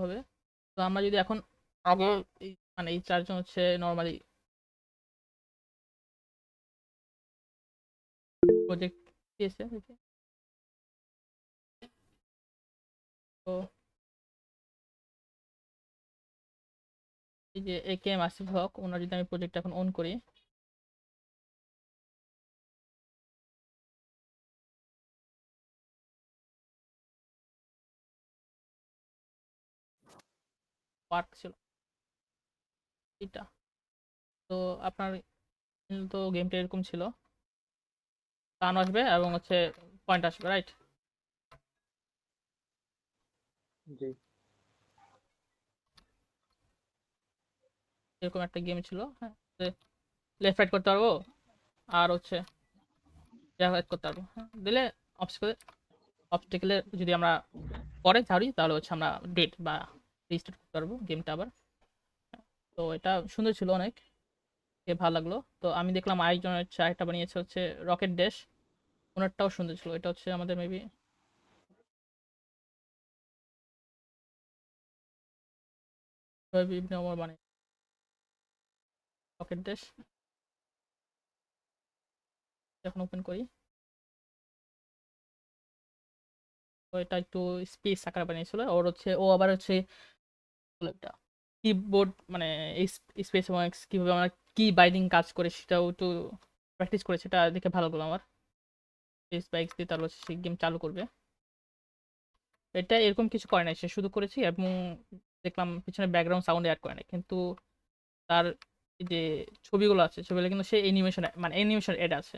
হবে। তো আমরা যদি এখন আগে মানে এই চারজন হচ্ছে নর্মালি প্রজেক্ট দিয়েছে, তো এই যে এ কে এম আসিফ হক, ওনার যদি আমি প্রজেক্ট এখন অন করি, ওয়ার্ক ছিল এটা। তো আপনার তো গেমটা এরকম ছিল, টান আসবে এবং হচ্ছে পয়েন্ট আসবে, রাইট? জি। এরকম একটা গেম ছিল। হ্যাঁ, লেফট রাইট করতে পারবো আর হচ্ছে রাইট করতে পারবো। হ্যাঁ, দিলে অবস্টেকেলে যদি আমরা পরে ছাড়ি তাহলে হচ্ছে আমরা ডেট বা রিস্টার্ট করতে পারবো গেমটা আবার। তো এটা সুন্দর ছিল অনেক, ভালো লাগলো। তো আমি দেখলাম আরেকজন হচ্ছে আরেকটা বানিয়েছে হচ্ছে রকেট ড্যাশ, ওনারটাও সুন্দর ছিল। এটা হচ্ছে আমাদের মেবি বিভিন্ন মানে রকেট ড্যাশ। এখন ওপেন করি, তো এটা একটু স্পেস আকারে বানিয়েছিল। ওর হচ্ছে ও আবার হচ্ছে একটা কিবোর্ড মানে এই স্পেস এবং কিভাবে আমরা কি বাইন্ডিং কাজ করে সেটাও একটু প্র্যাকটিস করে, সেটা দেখে ভালো লাগলো আমার। স্পেস বাইক দিয়ে তাহলে সে গেম চালু করবে। এটা এরকম কিছু করে নাই, সে শুধু করেছি এবং দেখলাম পিছনে ব্যাকগ্রাউন্ড সাউন্ড অ্যাড করে নাই, কিন্তু তার এই যে ছবিগুলো আছে ছবিগুলো কিন্তু সে অ্যানিমেশন মানে অ্যানিমেশন এড আছে।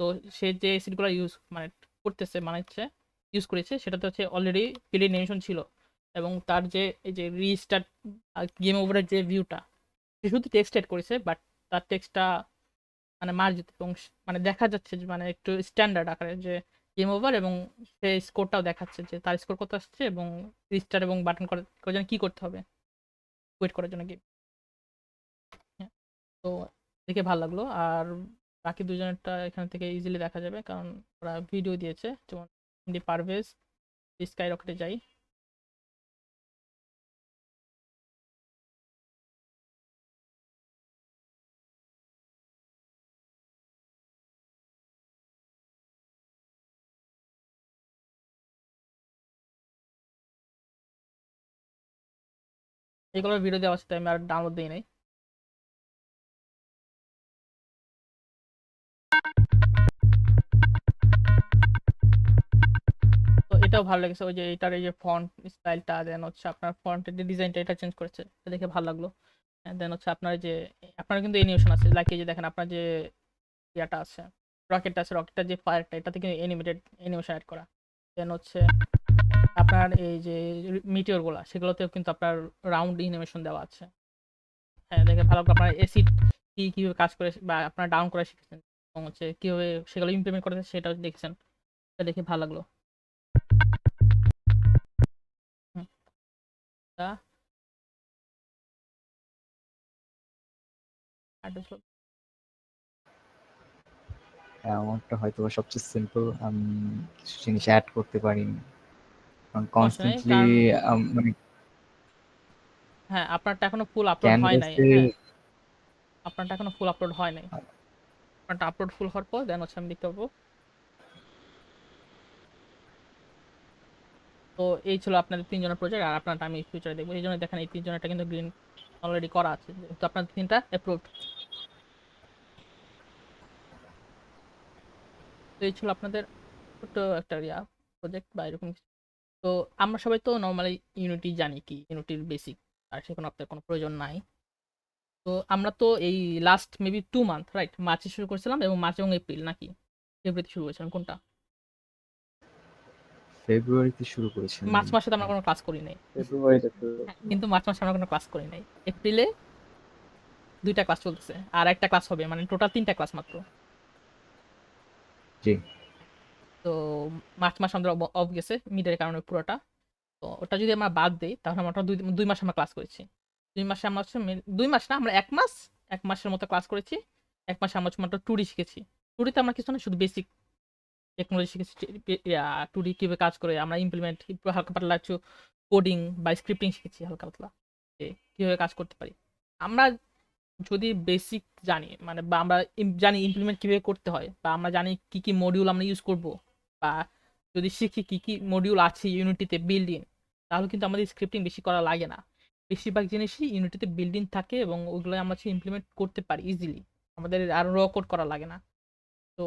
তো সে যে সিটগুলো ইউজ মানে করতেছে মানাচ্ছে ইউজ করেছে সেটাতে হচ্ছে অলরেডি প্লে অ্যানিমেশন ছিল। এবং তার যে এই যে রিস্টার্ট গেম ওভারের যে ভিউটা, সে শুধু টেক্সট এড করেছে, বাট তার টেক্সটটা মানে মার্জিত এবং মানে দেখা যাচ্ছে যে মানে একটু স্ট্যান্ডার্ড আকারে যে গেম ওভার, এবং সে স্কোরটাও দেখাচ্ছে যে তার স্কোর কত আসছে এবং রিস্টার্ট এবং বাটন করার জন্য কি করতে হবে ওয়েট করার জন্য গেম। তো দেখে ভালো লাগলো। আর বাকি দুজনেরটা এখান থেকে ইজিলি দেখা যাবে কারণ ওরা ভিডিও দিয়েছে, যেমন এমডি পারভেজ। স্কাই রকেটে যাই, এগুলোর ভিডিও দেওয়া আছে তাই আমি আর ডাউনলোড দিই নাই। তো এটাও ভালো লেগেছে, ওই যে এটার এই যে ফন্ট স্টাইলটা, দেন হচ্ছে আপনার ফন্টের যে ডিজাইনটা এটা চেঞ্জ করেছে, এটা দেখে ভালো লাগলো। দেন হচ্ছে আপনার যে আপনার কিন্তু অ্যানিমেশন আছে, লাইক এই যে দেখেন আপনার যে ইয়াটা আছে, রকেটটা আছে, রকেটটা যে ফায়ারটা এটাতে কিন্তু অ্যানিমেটেড অ্যানিমেশন অ্যাড করা। দেন হচ্ছে আপনার এই যে মিটিওর গুলা সেগুলোতেও কিন্তু আপনার রাউন্ড অ্যানিমেশন দেওয়া আছে। হ্যাঁ, দেখে ভালো লাগলো। আপনার এসিড কিভাবে কাজ করে বা আপনার ডাউন করা শিখেছেন এবং হচ্ছে কিভাবে সেগুলো ইমপ্লিমেন্ট করেছে সেটাও দেখেছেন, এটা দেখে ভালো লাগলো। হুম, তা আর আমারটা হয়তো বা সবচেয়ে সিম্পল, আমি কিছু জিনিস অ্যাড করতে পারিনি কারণ সমস্যা নেই কনস্ট্যান্টলি কারণ মানে হ্যাঁ আপনারটা এখনো ফুল আপলোড হয় নাই। ক্যানভাসে। হ্যাঁ, আপনারটা এখনো ফুল আপলোড হয় নাই। আপনারটা আপলোড ফুল হওয়ার পর দেন হচ্ছে আমি দেখতে পাবো। তো এই ছিল আপনাদের তিনজনের প্রজেক্ট, আর আপনারটা আমি ফিউচারে দেখবো। এই জন্য দেখেন এই তিনজনেরটা কিন্তু গ্রিন অলরেডি করা আছে, তো আপনার তিনটা অ্যাপ্রুভড। তো এই ছিল আপনাদের ছোট্ট একটা প্রজেক্ট বা এরকম কিছু। তো আমরা সবাই তো নর্মালি ইউনিটি জানি কি, ইউনিটির বেসিক, আর সেখানে আপনার কোনো প্রয়োজন নাই। তো আমরা তো এই লাস্ট মেবি 2 মান্থ, রাইট, মার্চে শুরু করেছিলাম এবং মার্চ এবং এপ্রিল নাকি ফেব্রুয়ারিতে শুরু করেছিলাম কোনটা? ফেব্রুয়ারিতে শুরু করেছিলাম। মার্চ মাসে তো আমরা কোনো ক্লাস করি নাই। ফেব্রুয়ারিতে শুরু হ্যাঁ, করেছিলাম। কিন্তু মার্চ মাসে আমরা কোনো ক্লাস করি নাই। এপ্রিলে 2টা ক্লাস চলতেছে আর একটা ক্লাস হবে, মানে টোটাল 3টা ক্লাস মাত্র। জি। তো মার্চ মাস আমাদের অফ গেছে মিডের কারণে পুরোটা। তো ওটা যদি আমরা বাদ দিই তাহলে আমরা দুই দুই মাস আমরা ক্লাস করেছি। 2 মাসে আমরা হচ্ছে 2 মাস না, আমরা 1 মাস, 1 মাসের মতো ক্লাস করেছি। 1 মাসে আমরা হচ্ছে মাত্র টুডি শিখেছি। টুডিতে আমরা কিছু না, শুধু বেসিক টেকনোলজি শিখেছি। টুডি কিভাবে কাজ করে আমরা ইমপ্লিমেন্ট, হালকা পাতলা একটু কোডিং বা স্ক্রিপ্টিং শিখেছি হালকা পাতলা, যে কিভাবে কাজ করতে পারি। আমরা যদি বেসিক জানি মানে বা আমরা জানি ইমপ্লিমেন্ট কিভাবে করতে হয়, বা আমরা জানি কি কি মডিউল আমরা ইউজ করব, বা যদি শিখি কি কি মডিউল আছে ইউনিটিতে বিল্ড ইন, তাহলে কিন্তু আমাদের স্ক্রিপ্টিং বেশি করা লাগে না। বেশিরভাগ জিনিসই ইউনিটিতে বিল্ড ইন থাকে এবং ওইগুলো আমরা ইমপ্লিমেন্ট করতে পারি ইজিলি, আমাদের আর র কোড করা লাগে না। তো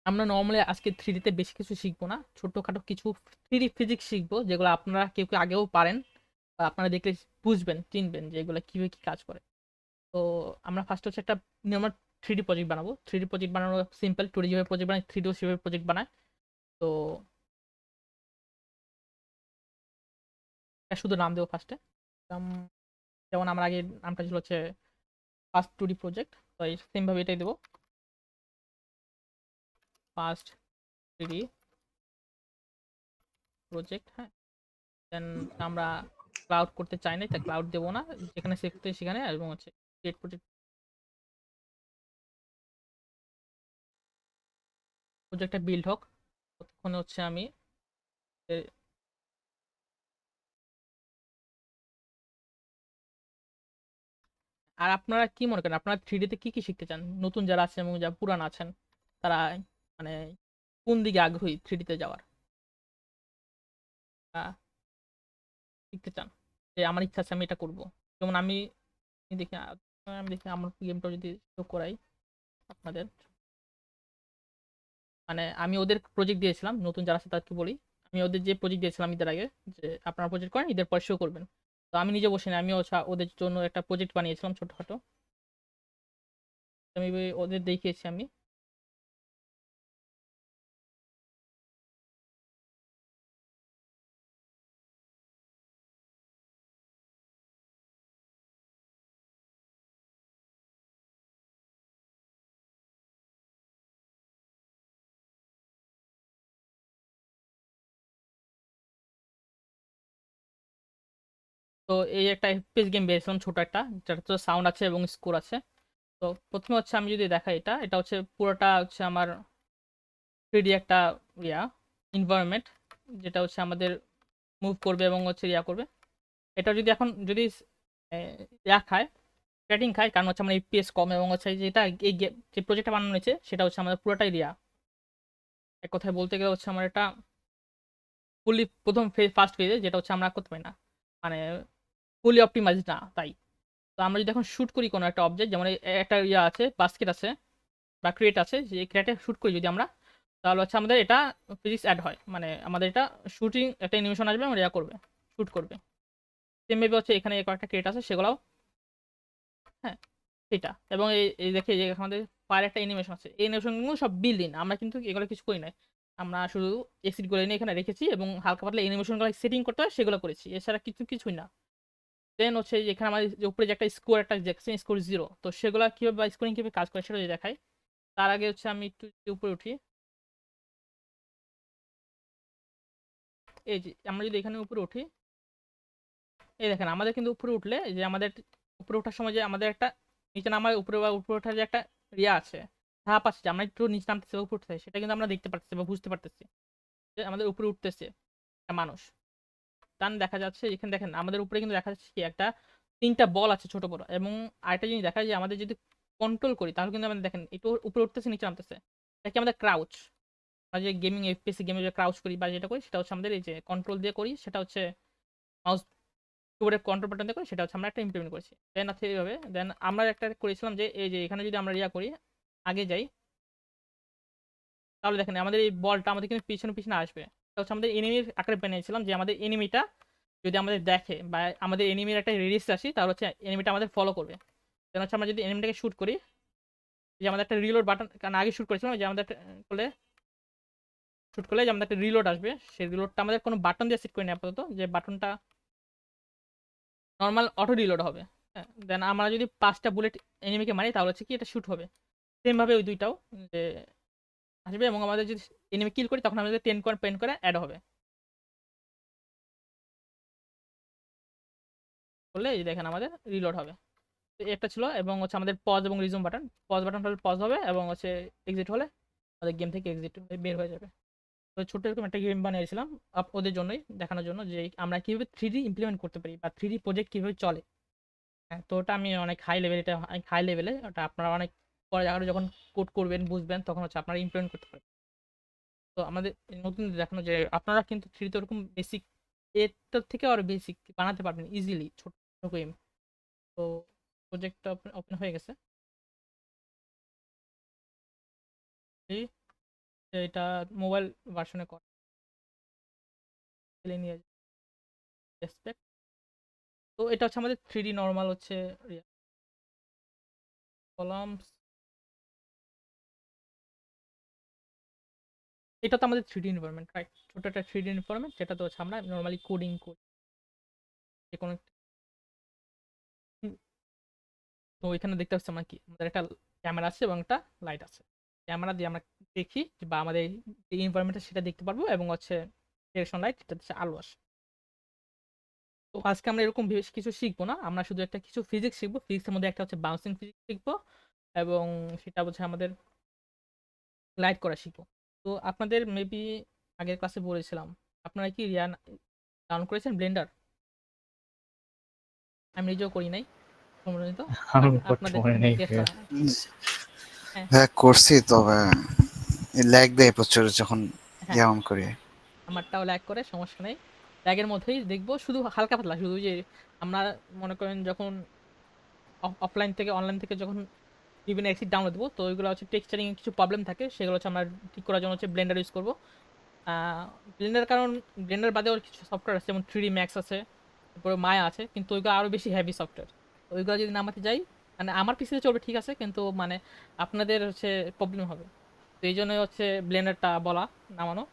আমরা নর্মালি আজকে থ্রিডিতে বেশি কিছু শিখবো না, ছোটখাটো কিছু থ্রিডি ফিজিক্স শিখবো, যেগুলো আপনারা কেউ কেউ আগেও পারেন বা আপনারা দেখলে বুঝবেন চিনবেন যে এগুলো কিভাবে কি কাজ করে। তো আমরা ফার্স্ট হচ্ছে একটা নর্মাল থ্রিডি প্রজেক্ট বানাবো। থ্রিডি প্রজেক্ট বানানো সিম্পল, টুডি যেভাবে প্রজেক্ট বানায় থ্রিডিও সেভাবে প্রজেক্ট বানায়। তো এটা শুধু নাম দেবো ফার্স্টে, যেমন আমার আগে নামটা ছিল হচ্ছে ফার্স্ট টুডি প্রজেক্ট, তো এই সেম ভাবে এটাই দেবো, ফার্স্ট থ্রিডি প্রজেক্ট। হ্যাঁ, দেন আমরা ক্লাউড করতে চাই না, তাই ক্লাউড দেবো না, যেখানে শিখতে সেখানে, এবং হচ্ছে ক্রিয়েট প্রজেক্ট, প্রজেক্টটা বিল্ড হোক ততক্ষণ হচ্ছে আমি আর আপনারা কি মনে করেন আপনারা থ্রিডিতে কি কি শিখতে চান? নতুন যারা আছেন এবং যারা পুরান আছেন, তারা মানে কোন দিকে আগ্রহী থ্রিডিতে যাওয়ার, শিখতে চান যে আমার ইচ্ছা আছে আমি এটা করবো? যেমন আমি দেখি, আমি দেখি আমার গেমটা যদি শো করাই আপনাদের, মানে আমি ওদের প্রজেক্ট দিয়েছিলাম, নতুন যারা আছে তাদেরকে বলি, আমি ওদের যে প্রজেক্ট দিয়েছিলাম ঈদের আগে, যে আপনারা প্রজেক্ট করেন ঈদের পর শো করবেন। তো আমি নিজে বসে না, আমি ওদের জন্য একটা প্রজেক্ট বানিয়েছিলাম ছোটখাটো, আমি ওদের দেখিয়েছি আমি। তো এই একটা এফপিএস গেম বেরিয়েছিলাম ছোট একটা, যেটা তো সাউন্ড আছে এবং স্কোর আছে। তো প্রথমে হচ্ছে আমি যদি দেখাই, এটা এটা হচ্ছে পুরোটা হচ্ছে আমার থ্রিডি একটা ইয়া এনভায়রনমেন্ট, যেটা হচ্ছে আমাদের মুভ করবে এবং হচ্ছে ইয়া করবে। এটা যদি এখন যদি ইয়া খায়, রেটিং খায়, কারণ হচ্ছে আমার এফপিএস কম, এবং হচ্ছে যেটা এই যে প্রজেক্টটা বানানো হয়েছে সেটা হচ্ছে আমাদের পুরোটাই রিয়া। এক কথায় বলতে গেলে হচ্ছে আমার এটা ফুলি প্রথম ফার্স্ট ফেজে, যেটা হচ্ছে আমরা করতে পারি না, মানে ফুলি অপটিমাইজ না তাই। তো আমরা যদি এখন শুট করি কোনো একটা অবজেক্ট, যেমন একটা ইয়া আছে বাস্কেট আছে বা ক্রিয়েট আছে, যে ক্রিয়েটে শুট করি যদি আমরা, তাহলে হচ্ছে আমাদের এটা ফিজিক্স অ্যাড হয়, মানে আমাদের এটা শুটিং একটা অ্যানিমেশন আসবে, আমরা ইয়া করবে, শুট করবে। সেমভাবে হচ্ছে এখানে কয়েকটা ক্রিয়েট আছে সেগুলোও, হ্যাঁ সেটা। এবং এই এই দেখে যে আমাদের ফায়ার একটা অ্যানিমেশন আছে, এই অ্যানিমেশনগুলো সব বিল্ড ইন, আমরা কিন্তু এগুলো কিছু করি নাই, আমরা শুধু এসিড গুলো এনে এখানে রেখেছি এবং হালকা পাতলা অ্যানিমেশনগুলো সেটিং করতে হয় সেগুলো করেছি, এছাড়া কিছুই না। দেন হচ্ছে যে এখানে আমাদের যে উপরে যে একটা স্কোর একটা দেখছেন স্কোর 0, তো সেগুলো কিভাবে বা স্কোরিং কিভাবে কাজ করে সেটা যদি দেখাই। তার আগে হচ্ছে আমি একটু যদি উপরে উঠি, এই যে আমরা যদি এখানে উপরে উঠি, এই দেখেন আমাদের কিন্তু উপরে উঠলে যে আমাদের উপরে ওঠার সময় যে আমাদের একটা নিচে নামার উপরে বা উপরে ওঠার যে একটা ইয়া আছে, ধাপ আছে, যে আমরা একটু নিচে নামতেছি বা উপরে উঠতেছি, সেটা কিন্তু আমরা দেখতে পাচ্ছি বা বুঝতে পারতেছি যে আমাদের উপরে উঠতেছে একটা মানুষ। তান দেখা যাচ্ছে এখানে দেখেন আমাদের উপরে কিন্তু দেখা যাচ্ছে কি একটা 3টা বল আছে ছোট বড়, এবং আরেকটা জিনিস দেখা যায় যে আমাদের যদি কন্ট্রোল করি তাহলে কিন্তু আমাদের দেখেন একটু উপরে উঠতেছে নিচে নামতেছে, এটা কি আমাদের ক্রাউচ। আমরা যে গেমিং এফপিএস গেমে যে ক্রাউচ করি বা যেটা করি সেটা হচ্ছে আমাদের এই যে কন্ট্রোল দিয়ে করি, সেটা হচ্ছে মাউস কিবোর্ডের কন্ট্রোল বাটন দিয়ে করি, সেটা হচ্ছে আমরা একটা ইমপ্লিমেন্ট করেছি। দেন আছে এইভাবে, দেন আমরা একটা করেছিলাম যে এই যে এখানে যদি আমরা ইয়া করি, আগে যাই, তাহলে দেখেন আমাদের এই বলটা আমাদের কিন্তু পিছনে পিছনে আসবে, এটা হচ্ছে আমাদের এনিমির আকারে বানিয়েছিলাম, যে আমাদের এনিমিটা যদি আমাদের দেখে বা আমাদের এনিমির একটা রেডিয়াস আসি, তাহলে হচ্ছে এনিমিটা আমাদের ফলো করবে। দেন হচ্ছে আমরা যদি এনিমিটাকে শুট করি, যে আমাদের একটা রিলোড বাটন, কারণ আগে শুট করেছিলাম যে আমাদের করলে শুট করলে যে আমাদের একটা রিলোড আসবে, সেই রিলোডটা আমাদের কোনো বাটন দিয়ে সেট করে নিই আপাতত, যে বাটনটা নর্মাল অটো রিলোড হবে। হ্যাঁ, দেন আমরা যদি 5টা বুলেট এনিমিকে মারি তাহলে হচ্ছে কি এটা শুট হবে। সেম ভাবে ওই দুইটাও যে আসবে, এবং আমাদের যদি এনিমি কিল করি তখন আমাদের 10 করে পেন করে অ্যাড হবে, করলে এই যে দেখেন আমাদের রিলোড হবে। তো একটা ছিল, এবং হচ্ছে আমাদের পজ এবং রিজুম বাটন, পজ বাটন হলে পজ হবে এবং হচ্ছে এক্সিট হলে আমাদের গেম থেকে এক্সিট বের হয়ে যাবে। তো ছোট্ট এরকম একটা গেম বানিয়েছিলাম ওদের জন্যই, দেখানোর জন্য যে আমরা কিভাবে 3D ইমপ্লিমেন্ট করতে পারি বা 3D প্রজেক্ট কিভাবে চলে। হ্যাঁ, তো ওটা আমি অনেক হাই লেভেল, এটা অনেক হাই লেভেলে, ওটা আপনারা অনেক পরে আরো যখন কোড করবেন বুঝবেন তখন হচ্ছে আপনারা ইমপ্লিমেন্ট করতে পারবেন। তো আমাদের নতুন দেখানো যে আপনারা কিন্তু 3D ওরকম বেসিক, এর থেকে আরো বেসিক বানাতে পারবেন ইজিলি ছোট গেম। তো প্রজেক্টটা ওপেন হয়ে গেছে। এই যে এটা মোবাইল ভার্সনে করে নিয়ে রেসপেক্ট। তো এটা হচ্ছে আমাদের 3D নর্মাল হচ্ছে কলামস। এটা তো আমাদের 3D এনভায়রনমেন্ট, রাইট? ছোট একটা 3D এনভায়রনমেন্ট যেটা তো হচ্ছে আমরা নর্মালি কোডিং করি যে কোনো হুম, তো এখানে দেখতে পাচ্ছি আমরা কি আমাদের একটা ক্যামেরা আছে এবং একটা লাইট আছে। ক্যামেরা দিয়ে আমরা দেখি বা আমাদের যে এনভায়রনমেন্ট সেটা দেখতে পারবো, এবং হচ্ছে ডিরেকশন লাইট, যেটা হচ্ছে আলো আসে। তো আজকে আমরা এরকম বেশ কিছু শিখবো না, আমরা শুধু একটা কিছু ফিজিক্স শিখবো। ফিজিক্সের মধ্যে একটা হচ্ছে বাউন্সিং ফিজিক্স শিখবো, এবং সেটা হচ্ছে আমাদের লাইট করা শিখবো। তো আপনাদের মেবি আগের ক্লাসে বলেছিলাম, আপনারা কি রিয়ান ডাউনলোড করেছেন ব্লেন্ডার? আমি নিজেও করি নাই সম্মানিত, বাট আমার করতে আপনাদের মনে নেই চেষ্টা। ভাইয়া। হ্যাঁ, হ্যাঁ করছি, তবে ল্যাগ দেয় প্রচুর যখন হ্যাঁ, অন করি। আমারটাও ল্যাগ করে, সমস্যা নেই। ল্যাগের মধ্যেই দেখবো, শুধু হালকা পাতলা, শুধু ওই যে আমরা মনে করেন যখন অফলাইন থেকে অনলাইন থেকে যখন বিভিন্ন এক্সিট ডাউনলোড দেবো, তো ওইগুলো হচ্ছে টেক্সচারিং কিছু প্রবলেম থাকে, সেগুলো হচ্ছে আমরা ঠিক করার জন্য হচ্ছে ব্লেন্ডার ইউজ করবো। ব্লেন্ডার, কারণ ব্লেন্ডার বাদে ওর কিছু সফটওয়্যার আছে যেমন 3D ম্যাক্স আছে, তারপরে মায়া আছে, কিন্তু ওইগুলো আরও বেশি হেভি সফটওয়্যার। তো ওইগুলো যদি নামাতে যাই, মানে আমার পিসিতে চলবে ঠিক আছে, কিন্তু মানে আপনাদের হচ্ছে প্রবলেম হবে। তো এই জন্যই হচ্ছে ব্লেন্ডারটা বলা, নামানো।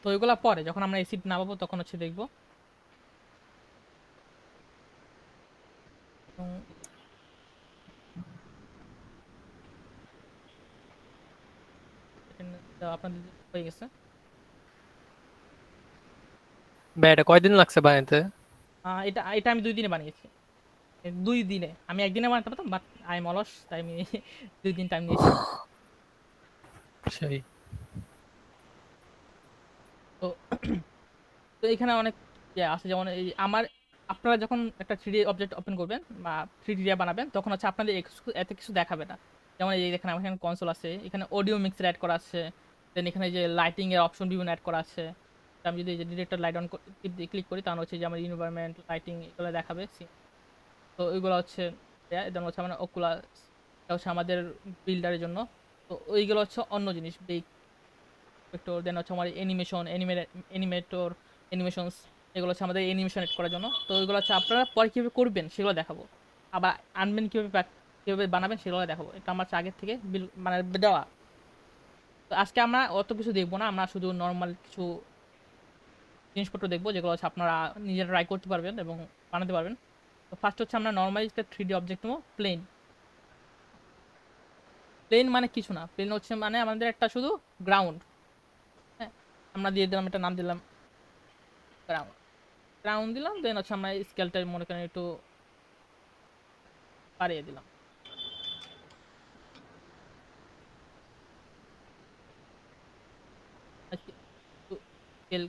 তো ওইগুলো পরে যখন আমরা এসিড নামাবো তখন হচ্ছে দেখবো। এবং আপনাদের হয়ে গেছে। ভাই এটা কয়দিন লাগছে বানাইতে? এটা এটা আমি 2 দিনে বানিয়েছি। 2 দিনে, আমি একদিনে বানাতে পারতাম, বাট আই এম অলস, তাই আমি 2 দিন টাইম নিয়েছি। সেই তো তো এখানে অনেক ইয়ে আছে, যেমন এই আমার, আপনারা যখন একটা 3D অবজেক্ট ওপেন করবেন বা 3D বানাবেন, তখন হচ্ছে আপনাদের এত কিছু দেখাবে না। যেমন এই এখানে আমার এখানে কনসোল আছে, এখানে অডিও মিক্সার অ্যাড করা আছে, দেন এখানে যে লাইটিং এর অপশন বিভিন্ন অ্যাড করা আছে। তো আমি যদি এই যে ডিরেক্টর লাইট অন ক্লিক করি, তাহলে হচ্ছে যে আমার এনভায়রনমেন্ট লাইটিং এগুলো দেখাবে। তো ওইগুলো হচ্ছে দেন হচ্ছে আমার ওকুলাস, এটা হচ্ছে আমাদের বিল্ডারের জন্য। তো ওইগুলো হচ্ছে অন্য জিনিস, ভেক্টর, দেন হচ্ছে আমার অ্যানিমেশন, অ্যানিমেটর, অ্যানিমেশনস, এগুলো হচ্ছে আমাদের অ্যানিমেশন এড করার জন্য। তো ওইগুলো হচ্ছে আপনারা পরে কীভাবে করবেন সেগুলো দেখাবো, আবার আনবেন কীভাবে কীভাবে বানাবেন সেগুলো দেখাবো। এটা আমার হচ্ছে আগের থেকে মানে দেওয়া। তো আজকে আমরা অত কিছু দেখবো না, আমরা শুধু নর্মাল কিছু জিনিসপত্র দেখবো যেগুলো হচ্ছে আপনারা নিজেরা ট্রাই করতে পারবেন এবং বানাতে পারবেন। তো ফার্স্ট হচ্ছে আমরা নর্মালি একটা 3D অবজেক্ট নেবো, প্লেন। প্লেন মানে কিছু না, প্লেন হচ্ছে মানে আমাদের একটা শুধু গ্রাউন্ড। হ্যাঁ, আমরা দিয়ে দিলাম, একটা নাম দিলাম গ্রাউন্ড। গ্রাউন্ড দিলাম, দেন হচ্ছে আমরা স্কেলটা মনে করেন একটু বাড়িয়ে দিলাম। স্কেল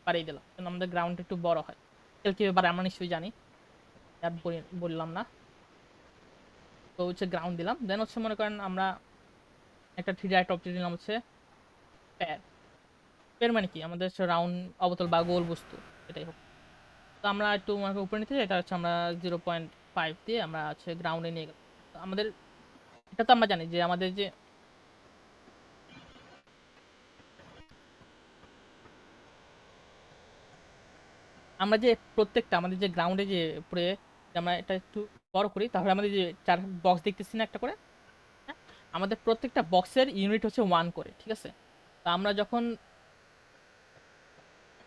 বাড়িয়ে দিলাম কারণ আমাদের গ্রাউন্ড একটু বড় হয়। স্কেল কীভাবে বাড়ে আমরা নিশ্চয়ই জানি, আর বললাম না। তো হচ্ছে গ্রাউন্ড দিলাম, দেন হচ্ছে মনে করেন আমরা একটা 3D আর্ট অবজেক্ট দিলাম হচ্ছে প্যার। প্যার মানে কি, আমাদের হচ্ছে রাউন্ড, অবতল বা গোল বস্তু, এটাই হোক। তো আমরা একটু মনে করি উপরে নিতে চাই, এটা হচ্ছে আমরা 0.5 দিয়ে আমরা হচ্ছে গ্রাউন্ডে নিয়ে গেলাম। তো আমাদের এটা তো আমরা জানি যে আমাদের যে আমরা যে প্রত্যেকটা আমাদের যে গ্রাউন্ডে যে উপরে, আমরা এটা একটু বড় করি, তাহলে আমাদের যে 4 বক্স দেখতেছি না একটা করে, হ্যাঁ, আমাদের প্রত্যেকটা বক্সের ইউনিট হচ্ছে 1 করে, ঠিক আছে? তো আমরা যখন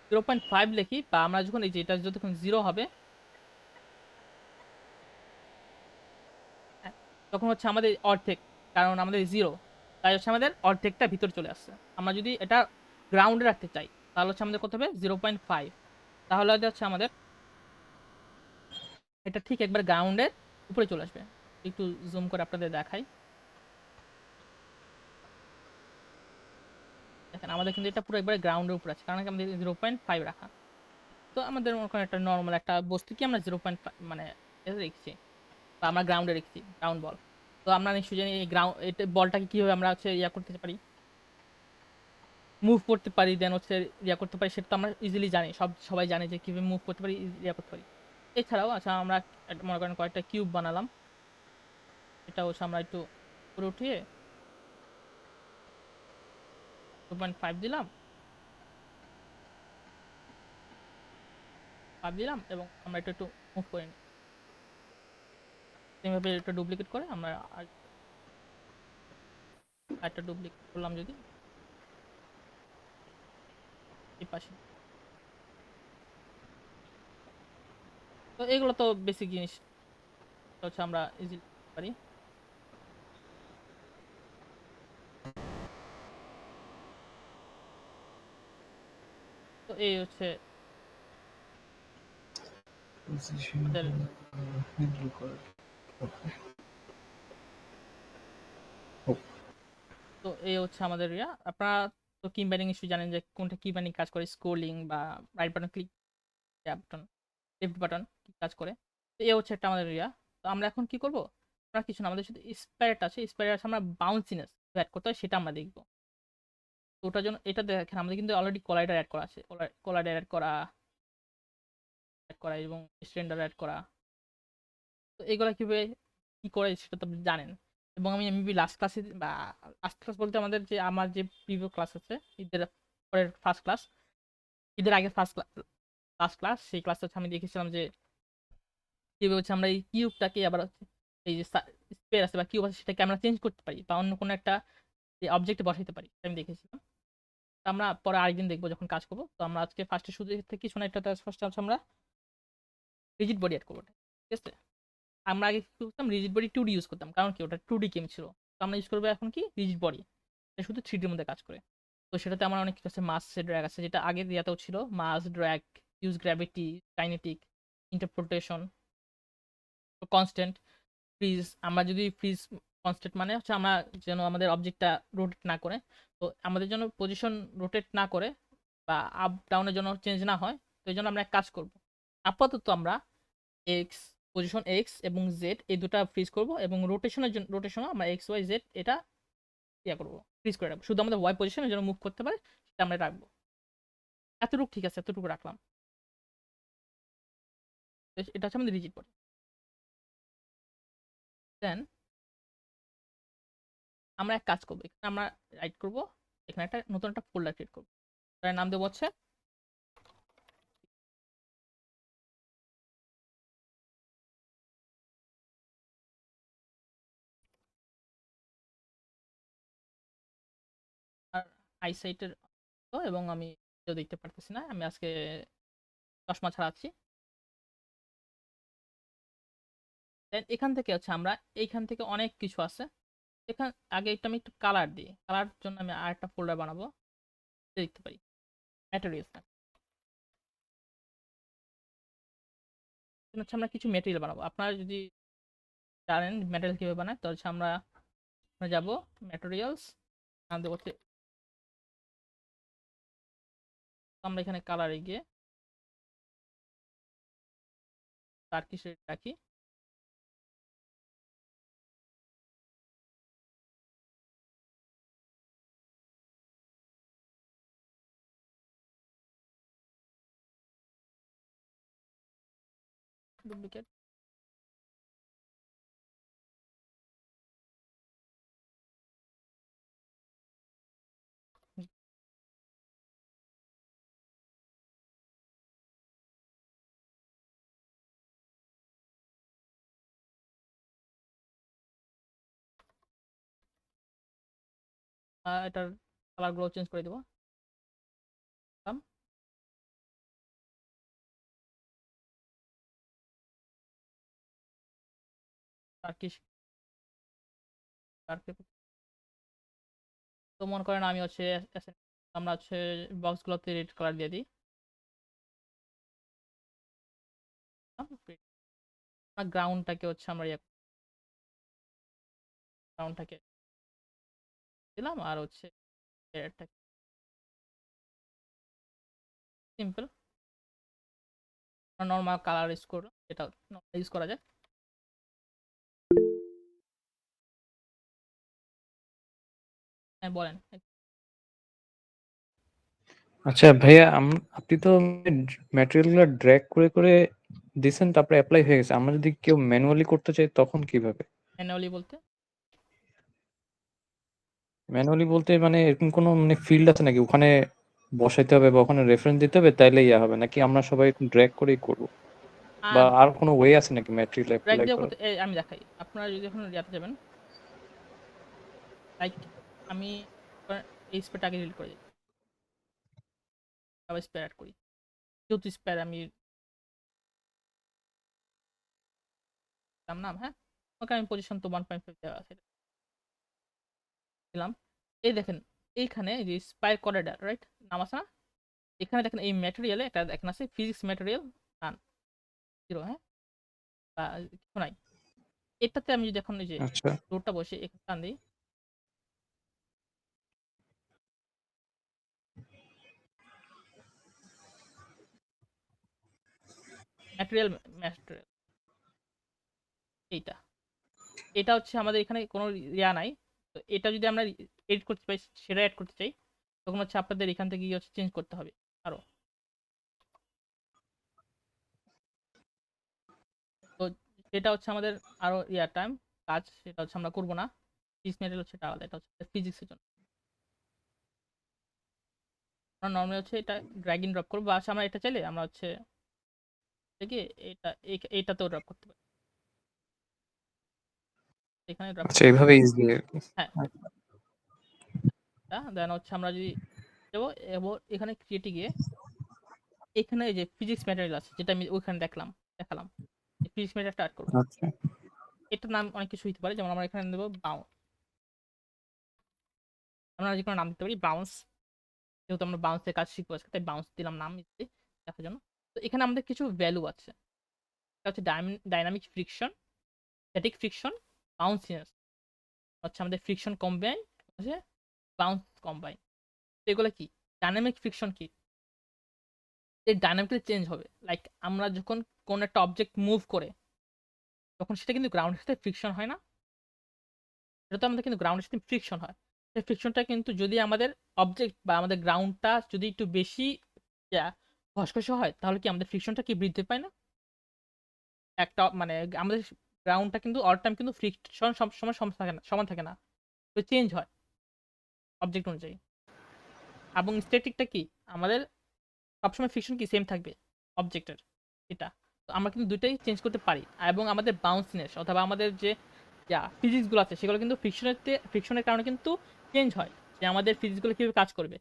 0.5 লিখি, বা আমরা যখন এই যে এটা যতক্ষণ 0 হবে, হ্যাঁ, তখন হচ্ছে আমাদের অর্ধেক, কারণ আমাদের 0, তাই হচ্ছে আমাদের অর্ধেকটা ভিতরে চলে আসছে। আমরা যদি এটা গ্রাউন্ডে রাখতে চাই তাহলে হচ্ছে আমাদের কত হবে, 0.5। তাহলে হচ্ছে আমাদের এটা ঠিক একবার গ্রাউন্ডের উপরে চলে আসবে। একটু জুম করে আপনাদের দেখাই। দেখেন আমাদের কিন্তু এটা পুরো একবারে গ্রাউন্ডের উপর আছে, কারণ কি আমাদের 0.5 রাখা। তো আমাদের মনে করেন একটা নর্মাল একটা বস্তু কি আমরা 0.5 মানে এতে রেখেছি, বা আমরা গ্রাউন্ডে রেখেছি গ্রাউন্ড বল। তো আমরা নিশ্চয়ই জানি এই গ্রাউন্ড এটা বলটাকে কিভাবে আমরা হচ্ছে ইয়া করতে পারি, মুভ করতে পারি, দেন হচ্ছে ইয়া করতে পারি, সেটা তো আমরা ইজিলি জানি, সবাই জানে যে কিভাবে মুভ করতে পারি, ইয়া করতে পারি। এছাড়াও আচ্ছা আমরা মনে করেন কয়েকটা কিউব বানালাম, এটা হচ্ছে আমরা একটু উপরে উঠিয়ে 2.5 দিলাম, 5 দিলাম, এবং আমরা একটু একটু মুভ করে নিই। এইভাবে এটা ডুপ্লিকেট করে আমরা একটা ডুপ্লিকেট করলাম যদি এই পাশে। তো এগুলো তো বেসিক জিনিস, হচ্ছে আমরা ইজিলি পারি। তো এই হচ্ছে আমাদের, তো এই হচ্ছে আমাদের ইয়া। আপনারা তো কি বাইন্ডিং নিশ্চয়ই জানেন যে কোনটা কি বাইন্ডিং কাজ করে, স্ক্রোলিং বা right button click, button left button কি কাজ করে। তো এই হচ্ছে একটা আমাদের ইয়া। তো আমরা এখন কি করব, আমরা কিছু না, আমাদের শুধু স্প্যারেট আছে, স্প্যারেট আছে আমরা বাউন্সিনেস অ্যাড করতে হয় সেটা আমরা দেখব। তো ওটার জন্য এটা দেখেন আমাদের কিন্তু অলরেডি কলাইডার অ্যাড করা আছে, কলাইডার অ্যাড করা এবং স্ট্যান্ডার অ্যাড করা। তো এগুলো কিভাবে কি করে সেটা তো আপনি জানেন। এবং আমি এমবি লাস্ট ক্লাসে, বা লাস্ট ক্লাস বলতে আমার যে প্রিভিউ ক্লাস আছে ঈদের পরের ফার্স্ট ক্লাস, ঈদের আগে লাস্ট ক্লাস, সেই ক্লাসে হচ্ছে আমি দেখেছিলাম যে কিভাবে হচ্ছে আমরা এই কিউবটাকে আবার হচ্ছে এই যে স্পেয়ার আছে বা কিউব আছে সেটাকে আমরা চেঞ্জ করতে পারি, বা অন্য কোনো একটা অবজেক্টে বসাইতে পারি, সেটা আমি দেখেছিলাম। তো আমরা পরে আরেকদিন দেখবো যখন কাজ করবো। তো আমরা আজকে ফার্স্টে শুরু থেকে কিছু না, একটা ফার্স্টে হচ্ছে আমরা রিজিড বডি অ্যাড করবো, ঠিক আছে। আমরা আগে কি করতাম, রিজিড বডি 2D ইউজ করতাম, কারণ কি ওটা 2D গেম ছিল। তো আমরা ইউজ করবো এখন কি রিজিড বডি, এটা শুধু 3Dর মধ্যে কাজ করে। তো সেটাতে আমার অনেক কিছু আছে, মাস ড্র্যাগ আছে যেটা আগের ইয়াতেও ছিল, mass drag, use gravity, kinetic, interpretation, constant, fridge. আমরা যদি ফ্রিজ কনস্ট্যান্ট মানে হচ্ছে আমরা যেন আমাদের অবজেক্টটা রোটেট না করে, তো আমাদের জন্য পজিশন রোটেট না করে বা আপ ডাউনের জন্য চেঞ্জ না হয়, তো এই জন্য আমরা এক কাজ করব, আপাতত আমরা এক্স, পজিশন এক্স এবং জেড এই দুটা ফ্রিজ করব, এবং রোটেশনও আমরা এক্স ওয়াই জেড এটা ইয়া করবো, ফ্রিজ করে রাখবো। শুধু আমাদের ওয়াই পজিশনের জন্য মুভ করতে পারে সেটা আমরা রাখবো। এতটুকু ঠিক আছে, এতটুকু রাখলাম। তো এটা হচ্ছে আমাদের রিজিড বডি। দেন আমরা এক কাজ করবো, এখানে আমরা রাইট করবো, এখানে একটা নতুন একটা ফোল্ডার ক্রিয়েট করবো, তার নাম দেবো হচ্ছে আর আইসাইটের। এবং আমি কেউ দেখতে পারতেছি না, আমি আজকে চশমা ছাড়া আছি। দেন এখান থেকে হচ্ছে আমরা এইখান থেকে অনেক কিছু আছে, এখান আগে এটা আমি একটু কালার দিই, কালার জন্য আমি আর একটা ফোল্ডার বানাবো, দেখতে পারি ম্যাটেরিয়ালস না, হচ্ছে আমরা কিছু মেটেরিয়াল বানাবো। আপনারা যদি জানেন ম্যাটেরিয়াল কিভাবে বানায়, তো হচ্ছে আমরা যাব ম্যাটেরিয়ালস, আমাদের হচ্ছে আমরা এখানে কালারে গিয়ে টার্কিশ রেড রাখি, ডুপ্লিকেট। এটার কালার গুলো চেঞ্জ করে দেবো, টার্কিশ। তো মনে করেন আমি হচ্ছে আমরা হচ্ছে বক্সগুলোতে রেড কালার দিয়ে দিই, গ্রাউন্ডটাকে হচ্ছে আমরা গ্রাউন্ডটাকে দিলাম, আর হচ্ছে সিম্পল নর্মাল কালার ইউজ করো, এটা ইউজ করা যায়। হ্যাঁ বলেন। আচ্ছা ভাইয়া, আপনি তো ম্যাটেরিয়ালগুলো ড্র্যাগ করে করে দিছেন, তারপরে অ্যাপ্লাই হয়ে গেছে। আমরা যদি কেউ ম্যানুয়ালি করতে চাই তখন কিভাবে? ম্যানুয়ালি বলতে ম্যানুয়ালি বলতে মানে এরকম কোনো মানে ফিল্ড আছে নাকি ওখানে বসাইতে হবে বা ওখানে রেফারেন্স দিতে হবে তাইলে ইয়া হবে, নাকি আমরা সবাই ড্র্যাগ করেই করবো, বা আর কোনো ওয়ে আছে নাকি ম্যাটেরিয়াল ড্র্যাগ অ্যাপ্লাই দিয়ে করার? করতে আমি দেখাই। আপনারা যদি এখন ইয়াতে যাবেন, লাইক আমি এই স্প্রেটা আগে ডিলিট করে দিই, আবার স্প্রে অ্যাড করি। যেহেতু স্প্রে আমি নাম, হ্যাঁ ওকে আমি পজিশন তো 1.5 দেওয়া আছে দিলাম। এই দেখেন এইখানে যে স্পাই করিডর রাইট নাম আছে না, এখানে দেখেন এই ম্যাটেরিয়ালে একটা দেখেন আছে ফিজিক্স ম্যাটেরিয়াল নান 0, হ্যাঁ বা কিছু নাই। এটাতে আমি যদি এখন এই যে আচ্ছা রোডটা বসে এখানে টান দিই, ম্যাটেরিয়াল এইটা, এটা হচ্ছে আমাদের এখানে কোনো ইয়া নাই। তো এটা যদি আমরা এডিট করতে চাই, সেটা অ্যাড করতে চাই, তখন হচ্ছে আপনাদের এখান থেকে গিয়ে হচ্ছে চেঞ্জ করতে হবে আরো। তো সেটা হচ্ছে আমাদের আরো টাইম কাজ, সেটা হচ্ছে আমরা করবো না। ফিজিক্স ম্যাটেরিয়াল হচ্ছে এটা আলাদা, এটা হচ্ছে ফিজিক্সের জন্য। আমরা নর্মালি হচ্ছে এটা ড্র্যাগ ইন ড্রপ করবো, বা আমরা এটা চাইলে আমরা হচ্ছে থেকে এটা এইটাতেও ড্রপ করতে পারি, এখানে ড্রপ আচ্ছা, করতে পারি। এইভাবে ইজি। হ্যাঁ দেন হচ্ছে আমরা যদি যাবো এবং এখানে ক্রিয়েটে গিয়ে এখানে এই যে ফিজিক্স ম্যাটেরিয়াল আছে যেটা আমি ওইখানে দেখালাম ফিজিক্স ম্যাটেরিয়ালটা অ্যাড করবো। আচ্ছা এটার নাম অনেক কিছু হতে পারে, যেমন আমরা এখানে দেবো বাউন্স, আমরা যে কোনো নাম দিতে পারি বাউন্স, যেহেতু আমরা বাউন্সের কাজ শিখবো আজকে তাই বাউন্স দিলাম নাম দেখার জন্য। তো এখানে আমাদের কিছু ভ্যালু আছে, এটা হচ্ছে ডাইনামিক ফ্রিকশন, স্ট্যাটিক ফ্রিকশন, বাউন্সিনেস, হচ্ছে আমাদের ফ্রিকশন কম্বাইন, হচ্ছে বাউন্স কম্বাইন। তো এগুলো কি? ডাইনামিক ফ্রিকশন কি? এই ডাইনামিকলি চেঞ্জ হবে, লাইক আমরা যখন কোন একটা অবজেক্ট মুভ করে তখন সেটা কিন্তু গ্রাউন্ডের সাথে ফ্রিকশন হয় না, এটা তো আমাদের কিন্তু গ্রাউন্ডের সাথে ফ্রিকশন হয়। সেই ফ্রিকশনটা কিন্তু যদি আমাদের অবজেক্ট বা আমাদের গ্রাউন্ডটা যদি একটু বেশি ঘসঘসে হয় তাহলে কি আমাদের ফ্রিকশনটা কি বৃদ্ধি পায় না? একটা মানে আমাদের গ্রাউন্ডটা কিন্তু অল টাইম কিন্তু ফ্রিকশন সব সময় সমান থাকে না, তো চেঞ্জ হয় অবজেক্ট অনুযায়ী। এবং স্ট্যাটিকটা কি, আমাদের সবসময় ফ্রিকশন কি সেম থাকবে অবজেক্টের, এটা। তো আমরা কিন্তু দুইটাই চেঞ্জ করতে পারি, এবং আমাদের বাউন্সনেস অথবা আমাদের যে ফিজিক্সগুলো আছে সেগুলো কিন্তু ফ্রিকশনের কারণে কিন্তু চেঞ্জ হয়, যে আমাদের ফিজিক্সগুলো কীভাবে কাজ করবে।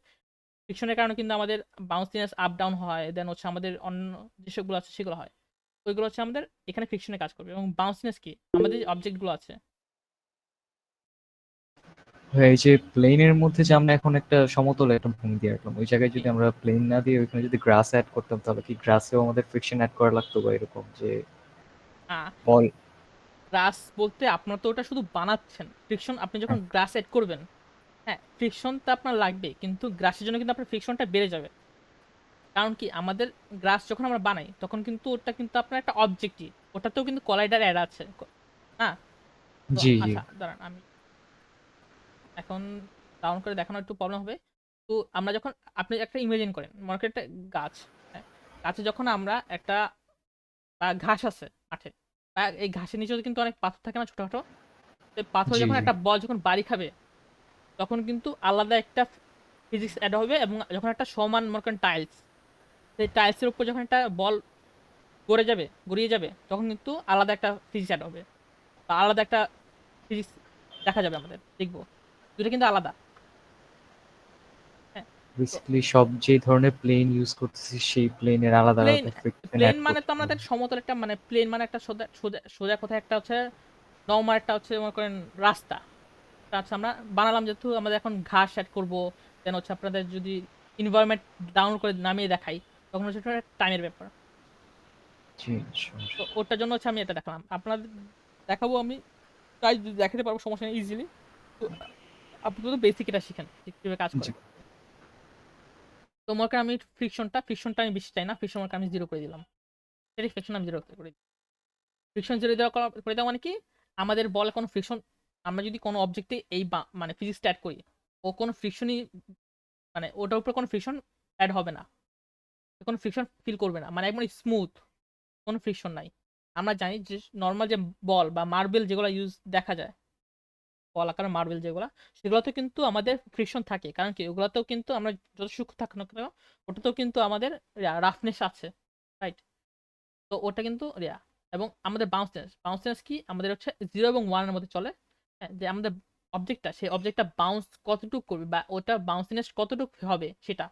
ফ্রিকশনের কারণে কিন্তু আমাদের বাউন্সনেস আপ ডাউন হয়, দেন হচ্ছে আমাদের অন্য যেসবগুলো আছে সেগুলো হয়, ওইগুলো হচ্ছে আমাদের এখানে ফ্রিকশনে কাজ করবে। এবং বাউন্সনেস কি, আমাদের যে অবজেক্টগুলো আছে এই যে প্লেনের মধ্যে যে আমরা এখন একটা সমতল একটা ভূমি দিয়ে রাখলাম, ওই জায়গায় যদি আমরা প্লেন না দিয়ে ওইখানে যদি গ্রাস অ্যাড করতাম তাহলে কি গ্রাসেও আমাদের ফ্রিকশন অ্যাড করা লাগতো, বা এরকম যে বল? গ্রাস বলতে আপনার তো ওটা শুধু বানাচ্ছেন, ফ্রিকশন আপনি যখন গ্রাস এড করবেন, হ্যাঁ ফ্রিকশন তো আপনার লাগবে, কিন্তু গ্রাসের জন্য কিন্তু আপনার ফ্রিকশনটা বেড়ে যাবে। কারণ কি, আমাদের গ্রাস যখন আমরা বানাই তখন কিন্তু ওটা কিন্তু আপনার একটা অবজেক্টিভ, ওটাতেও কিন্তু কলাইডার অ্যাড আছে, হ্যাঁ। তো জি জি। আচ্ছা দাঁড়ান, আমি এখন ডাউন করে দেখানো একটু প্রবলেম হবে। তো আমরা যখন আপনি একটা ইমাজিন করেন, মনে করেন একটা গাছ, হ্যাঁ গাছে যখন আমরা একটা ঘাস আছে মাঠে, বা এই ঘাসের নিচেও কিন্তু অনেক পাথর থাকে না ছোটখাটো, তো পাথর জি যখন জি। একটা বল যখন বাড়ি খাবে তখন কিন্তু আলাদা একটা ফিজিক্স অ্যাড হবে। এবং যখন একটা সমান মনে করেন টাইলস, সেই টাইলসের উপর যখন একটা বল গড়িয়ে যাবে তখন কিন্তু আলাদা একটা ফিজিক্স অ্যাড হবে, বা আলাদা একটা ফিজিক্স দেখা যাবে, আমাদের দেখবো দুটো কিন্তু আলাদা। হ্যাঁ তো বেসিক্যালি সব যে ধরনের প্লেন ইউজ করতেছি সেই প্লেনের আলাদা প্লেন আলাদা ফ্রিকশন প্লেন অ্যাড মানে তো করতে আমাদের হবে। সমতল একটা, মানে প্লেন মানে একটা সোজা সোজা সোজা কোথায় একটা হচ্ছে নর্মাল একটা হচ্ছে মনে করেন রাস্তা, আচ্ছা আমরা বানালাম, যেহেতু আমাদের এখন ঘাস অ্যাড করবো, দেন হচ্ছে আপনাদের যদি ইনভায়রনমেন্ট ডাউনলোড করে নামিয়ে দেখাই তখন হচ্ছে টাইমের ব্যাপার। জি তো ওটার জন্য হচ্ছে আমি এটা দেখালাম, আপনাদের দেখাবো আমি তাই যদি দেখাতে পারবো সমস্যা নেই ইজিলি। তো আপনি তো বেসিক এটা শিখেন যে কিভাবে কাজ জি। করে। তো মনে করেন আমি ফ্রিকশনটা আমি বেশি চাই না, ফ্রিকশন মনে করেন আমি 0 করে দিলাম। সেটাই ফ্রিকশন আমি 0 করে দিই। ফ্রিকশন 0 করে দেওয়া মানে কি, আমাদের বলে কোনো ফ্রিকশন, আমরা যদি কোনো অবজেক্টে এই মানে ফিজিক্সটা অ্যাড করি, ও কোনো ফ্রিকশনই মানে ওটার উপরে কোনো ফ্রিকশন অ্যাড হবে না, কোনো ফ্রিকশন ফিল করবে না, মানে একদম স্মুথ, কোনো ফ্রিকশন নাই। আমরা জানি যে নর্মাল যে বল বা মার্বেল যেগুলো দেখা যায়, বল আকারের মার্বেল যেগুলো, সেগুলোতে কিন্তু আমাদের ফ্রিকশন থাকে, কারণ কি ওগুলোতেও কিন্তু আমরা যত সূক্ষ্ম থাক না কেন ওটাতেও কিন্তু আমাদের রাফনেস আছে, রাইট? তো ওটা কিন্তু এবং আমাদের বাউন্সনেস কি আমাদের হচ্ছে 0 এবং 1 এর মধ্যে চলে। হ্যাঁ, যে আমাদের সেই অবজেক্টটা বাউন্স কতটুকু করবে বা ওটা বাউন্সিনেস কতটুকু হবে সেটা।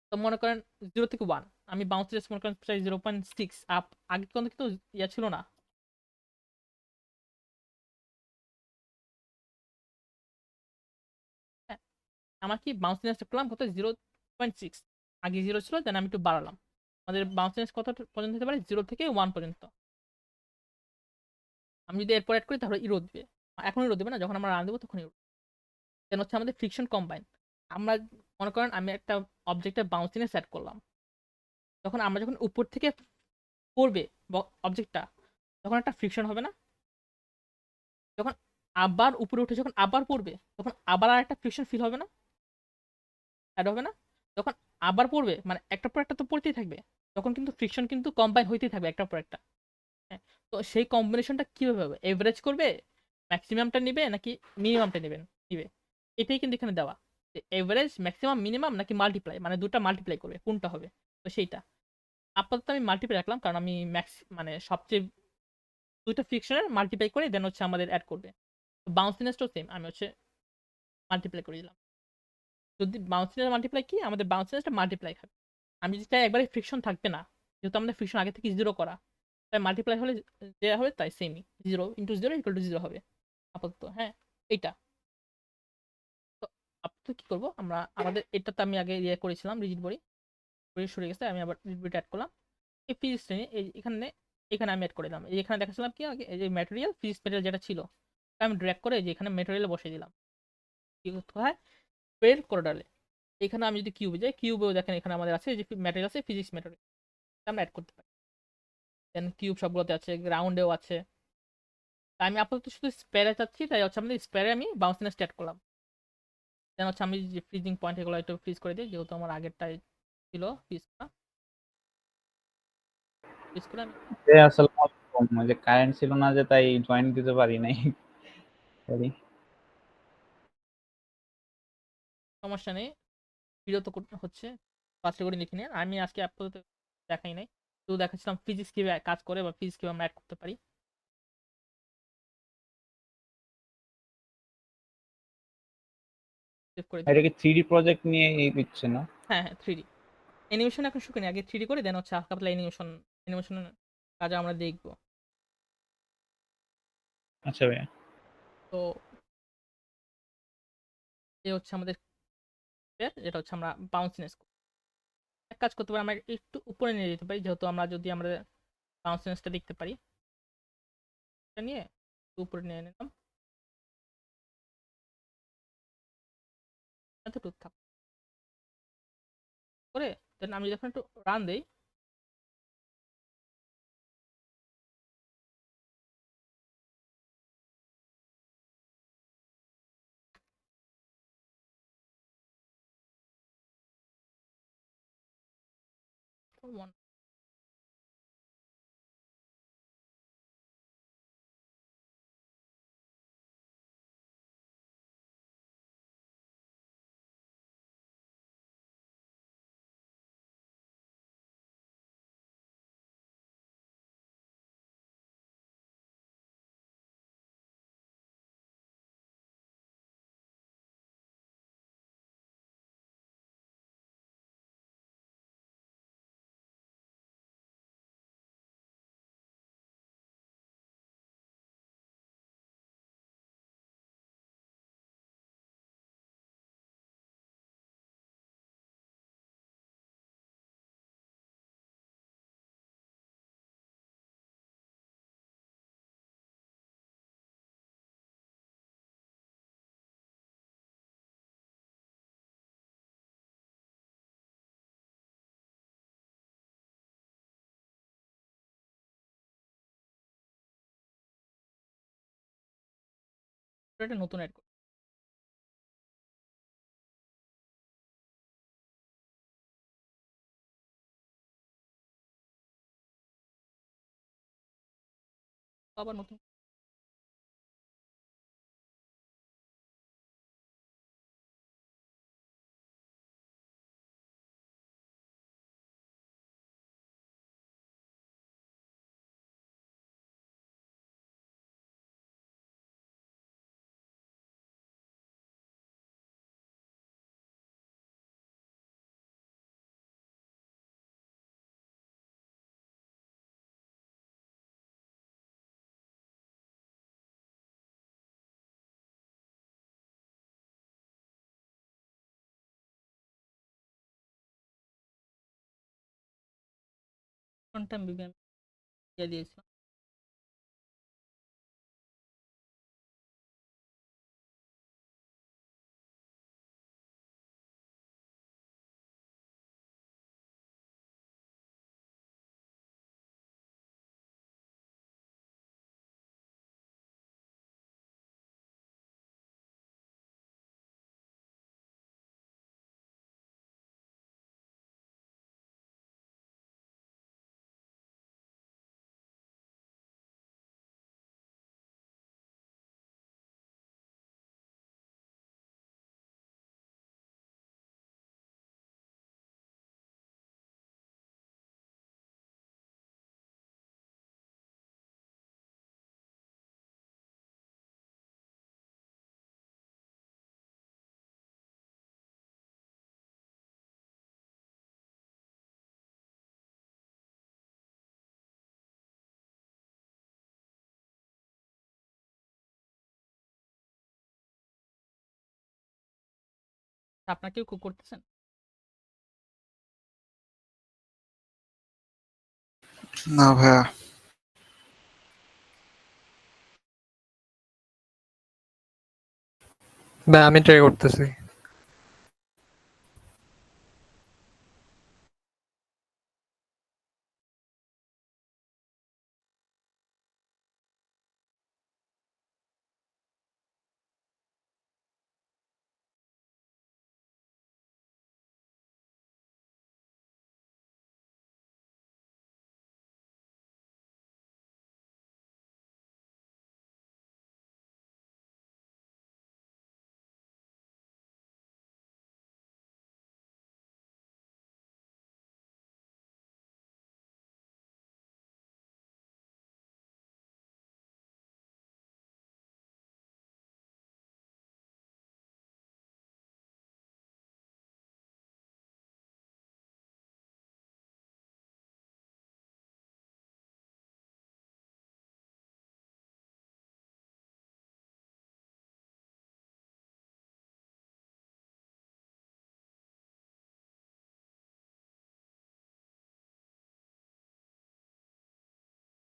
তো মনে করেন 0 থেকে 1 আমি বাউন্সিনেস মনে করেন প্রায় 0.6 আপ, আগে কিন্তু ছিল না। হ্যাঁ, আমার কি বাউন্সিনেসটা করলাম কত 0.6, আগে 0 ছিল, দেন আমি একটু বাড়ালাম। আমাদের বাউন্সিনেস কত পর্যন্ত হতে পারে, 0 থেকে 1 পর্যন্ত। আমি যদি এরপর অ্যাড করি তাহলে ইরো দিবে, এখন ইরো দিবে না, যখন আমরা রান দেবো তখন ইরো। দেন হচ্ছে আমাদের ফ্রিকশন কম্বাইন। আমরা মনে করেন আমি একটা অবজেক্টের বাউন্সিনেস অ্যাড করলাম, যখন উপর থেকে পড়বে অবজেক্টটা, তখন একটা ফ্রিকশন হবে না? যখন আবার উপরে উঠে যখন আবার পড়বে, তখন আবার আর একটা ফ্রিকশন ফিল হবে না, অ্যাড হবে না? যখন আবার পড়বে মানে একটার পর একটা তো পড়তেই থাকবে, তখন কিন্তু ফ্রিকশন কিন্তু কম্বাইন হইতেই থাকবে একটার পর একটা। হ্যাঁ, তো সেই কম্বিনেশনটা কিভাবে হবে, এভারেজ করবে, ম্যাক্সিমামটা নিবে নাকি মিনিমামটা নিবে, এটাই কিন্তু এখানে দেওয়া, যে এভারেজ, ম্যাক্সিমাম, মিনিমাম নাকি মাল্টিপ্লাই, মানে দুটো মাল্টিপ্লাই করবে কোনটা হবে। তো সেইটা আপাতত আমি মাল্টিপ্লাই রাখলাম, কারণ আমি মানে সবচেয়ে দুইটা ফ্রিকশনের মাল্টিপ্লাই করে দেন হচ্ছে আমাদের অ্যাড করবে। তো বাউন্সিনেসটাও সেম, আমি হচ্ছে মাল্টিপ্লাই করে দিলাম। যদি বাউন্সিনেস মাল্টিপ্লাই কি, আমাদের বাউন্সিনেসটা মাল্টিপ্লাই হবে। আমি যদি চাই একবারে ফ্রিকশন থাকবে না, যেহেতু আমাদের ফ্রিকশন আগে থেকে 0 করা, তাই মাল্টিপ্লাই হলে যে হবে তাই সেমই, 0 × 0 = 0 হবে আপাতত। হ্যাঁ, এইটা। তো আপাতত কি করবো আমরা, আমাদের এটা তো আমি আগে করেছিলাম রিজিড বডি, সরে গেছে, আমি আবার রিজিড বডি অ্যাড করলাম। এই ফিজিক্স ট্রেনে এখানে আমি অ্যাড করে দিলাম, এখানে দেখাচ্ছিলাম কি আগে, এই যে ম্যাটেরিয়াল, ফিজিক্স ম্যাটেরিয়াল যেটা ছিল, আমি ড্র্যাগ করে যে এখানে ম্যাটেরিয়াল বসিয়ে দিলাম। কি করতে হয়, স্প্রেড করিডোরে, এখানে আমি যদি কিউবে যাই, কিউবেও দেখেন এখানে আমাদের আছে যে ম্যাটেরিয়াল আছে, ফিজিক্স ম্যাটেরিয়াল আমরা অ্যাড করতে পারি। দেন কিউব সবগুলোতে আছে, গ্রাউন্ডেও আছে। তাই আমি আপাতত শুধু স্পেয়ারে চাচ্ছি, তাই হচ্ছে আমাদের স্পেয়ারে আমি বাউন্সিনেস অ্যাড করলাম। দেন হচ্ছে আমি যে ফ্রিজিং পয়েন্ট এগুলো একটু ফ্রিজ করে দিই, যেহেতু আমার আগেরটাই ছিল ফ্রিজ করে আমি আসসালামু আলাইকুম, ওই যে কারেন্ট ছিল না যে তাই জয়েন দিতে পারি নাই। সরি। সমস্যা নেই, বিরত করতে হচ্ছে, ফার্স্ট করে লিখে নিন। আমি আজকে আপাতত দেখাই নাই, শুধু দেখাচ্ছিলাম ফিজিক্স কিভাবে কাজ করে বা ফিজিক্স কিভাবে আমরা অ্যাড করতে পারি। সেভ করে দিই। এটা কি 3D প্রজেক্ট নিয়ে দিচ্ছে না? হ্যাঁ হ্যাঁ, 3D অ্যানিমেশন এখন শুকিয়ে আগে 3D করে দেন হচ্ছে হালকা পাতলা অ্যানিমেশনের কাজ আমরা দেখবো। আচ্ছা ভাইয়া। তো এই হচ্ছে আমাদের যেটা হচ্ছে আমরা বাউন্সিনেস এক কাজ করতে পারি, আমরা একটু উপরে নিয়ে যেতে পারি, যেহেতু যদি আমরা বাউন্সিনেসটা দেখতে পারি, এটা নিয়ে একটু উপরে নিয়ে নিলাম, এতটুকু থাক করে। দেন আমি যখন একটু রান দেই, এটা নতুন অ্যাড করি। আবার নতুন টাইম বিবিএম দিয়ে দিয়েছিলাম। আপনাকেও কুক করতেছেন? না ভাইয়া, ভাই আমি ট্রাই করতেছি।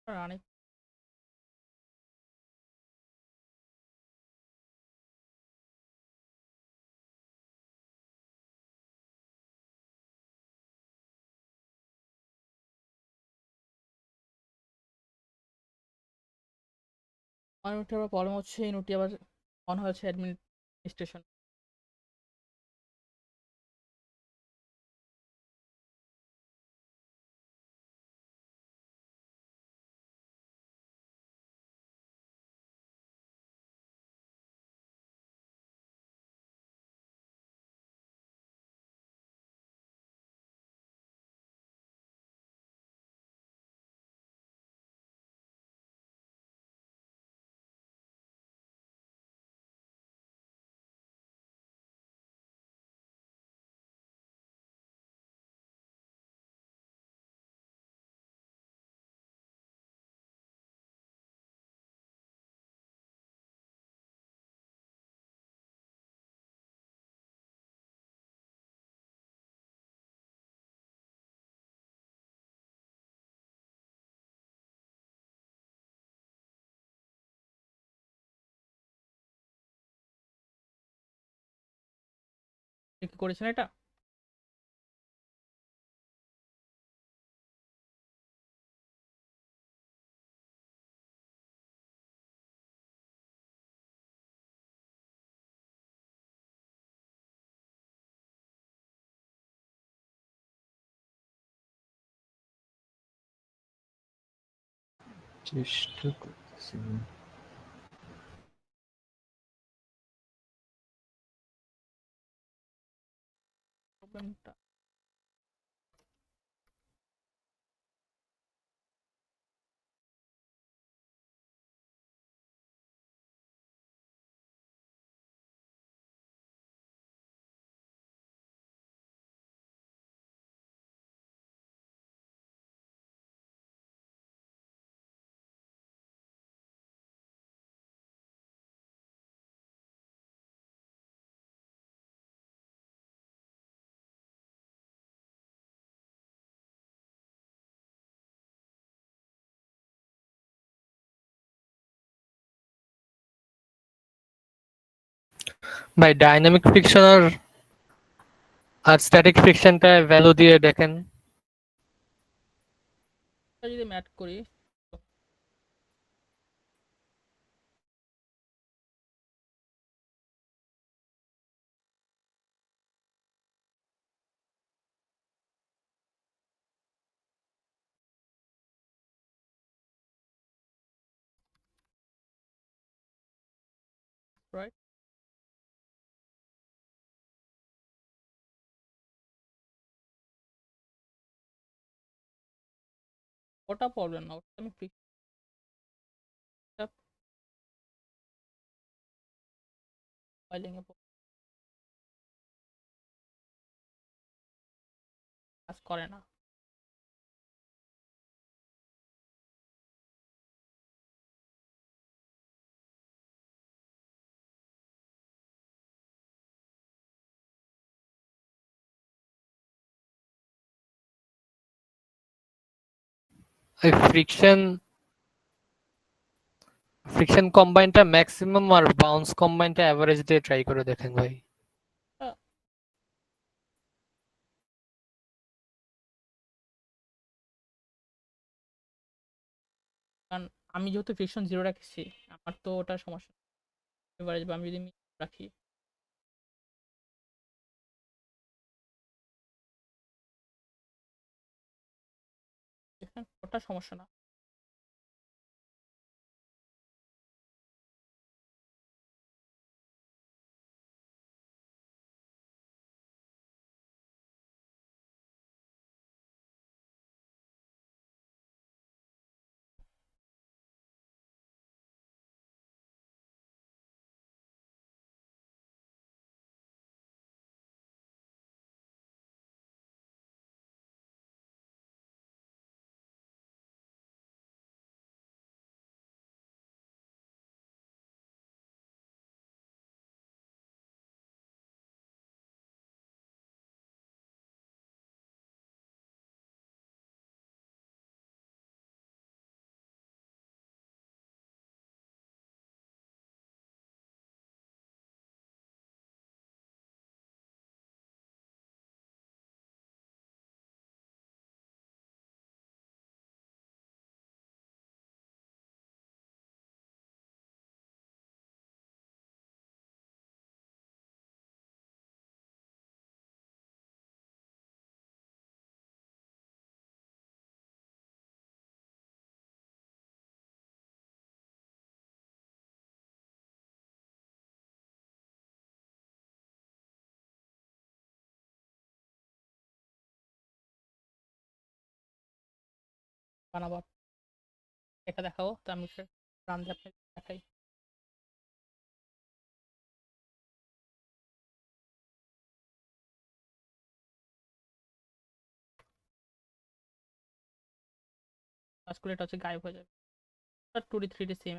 রানিং আমার নোটে আবার প্রবলেম হচ্ছে, এই নোটটি আবার অন হয়েছে অ্যাডমিনিস্ট্রেশন। কি করেছেন এটা? চেষ্টা করতেছি। প্রবলেমটা ভাই ডাইনামিক ফ্রিকশন আর স্ট্যাটিক ফ্রিকশনটা ভ্যালু দিয়ে দেখেন। যদি ম্যাট করি রাইট, ওটা প্রবলেম না, ওটা আমি ফিক্স ফাইলিং এ কাজ করে না। এই ফ্রিকশন কম্বাইনটা ম্যাক্সিমাম আর বাউন্স কম্বাইনটা এভারেজ দিয়ে ট্রাই করে দেখেন ভাই। আহ, কারণ আমি যেহেতু ফ্রিকশন 0 রাখছি, আমার তো ওটা সমস্যা এভারেজ, বা আমি যদি রাখি দেখেন ওটা সমস্যা না। বানাবো, এটা দেখাবো তো আমি রান দিয়ে আপনাকে দেখাই। কাজ করলে এটা হচ্ছে গায়েব হয়ে যাবে। 2D 3D সেম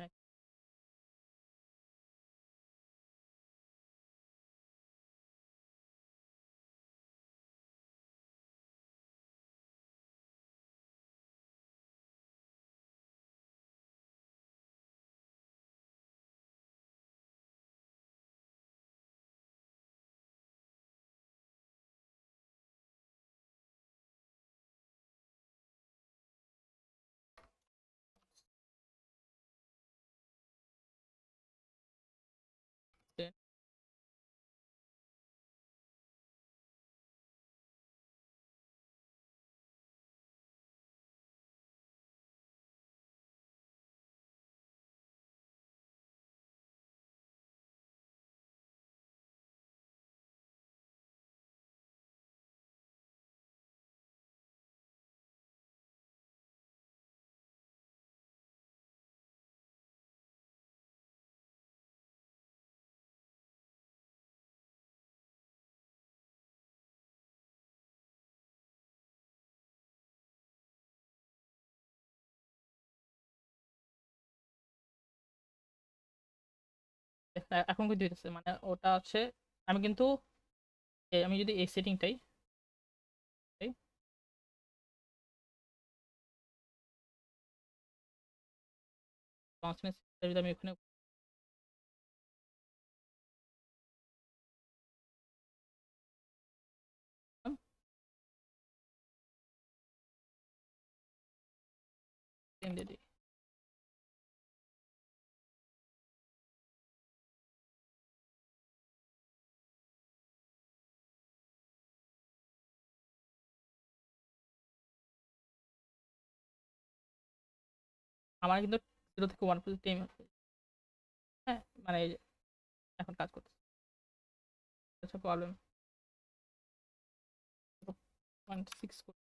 এখন কিন্তু হইতেছে মানে ওটা হচ্ছে আমি কিন্তু আমি যদি এই সেটিংটাই যদি আমি এখানে দিয়ে দিই আমার কিন্তু 0 থেকে 1 পর্যন্ত টেম হ্যাঁ মানে এই যে এখন কাজ করতেছে আচ্ছা প্রবলেম 1.6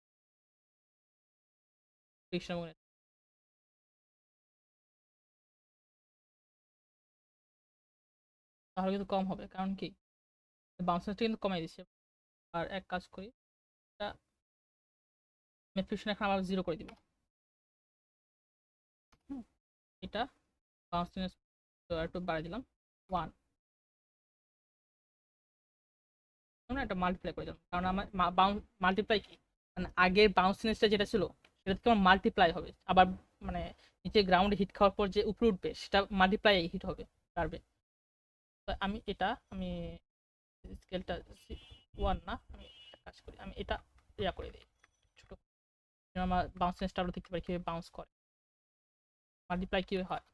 তাহলে কিন্তু কম হবে কারণ কি বাউন্সেসটা কিন্তু কমাই দিচ্ছে আর এক কাজ করি এটা মেথ্রিকশন এখন আবার 0 করে দিব এটা বাউন্সনেস একটু বাড়াই দিলাম 1 আমরা এটা মাল্টিপ্লাই করে দিলাম কারণ আমার মাল্টিপ্লাই কি মানে আগের বাউন্সনেসটা যেটা ছিল সেটা থেকে আমার মাল্টিপ্লাই হবে আবার মানে নিচে গ্রাউন্ডে হিট খাওয়ার পর যে উপরে উঠবে সেটা মাল্টিপ্লাই হিট হবে পারবে তো আমি স্কেলটা 1 না আমি একটা কাজ করি আমি এটা ইয়া করে দিই ছোট আমার বাউন্সনেসটা আরো দেখতে পারি কিভাবে বাউন্স করে মাল্টিপ্লাই কিভাবে হয়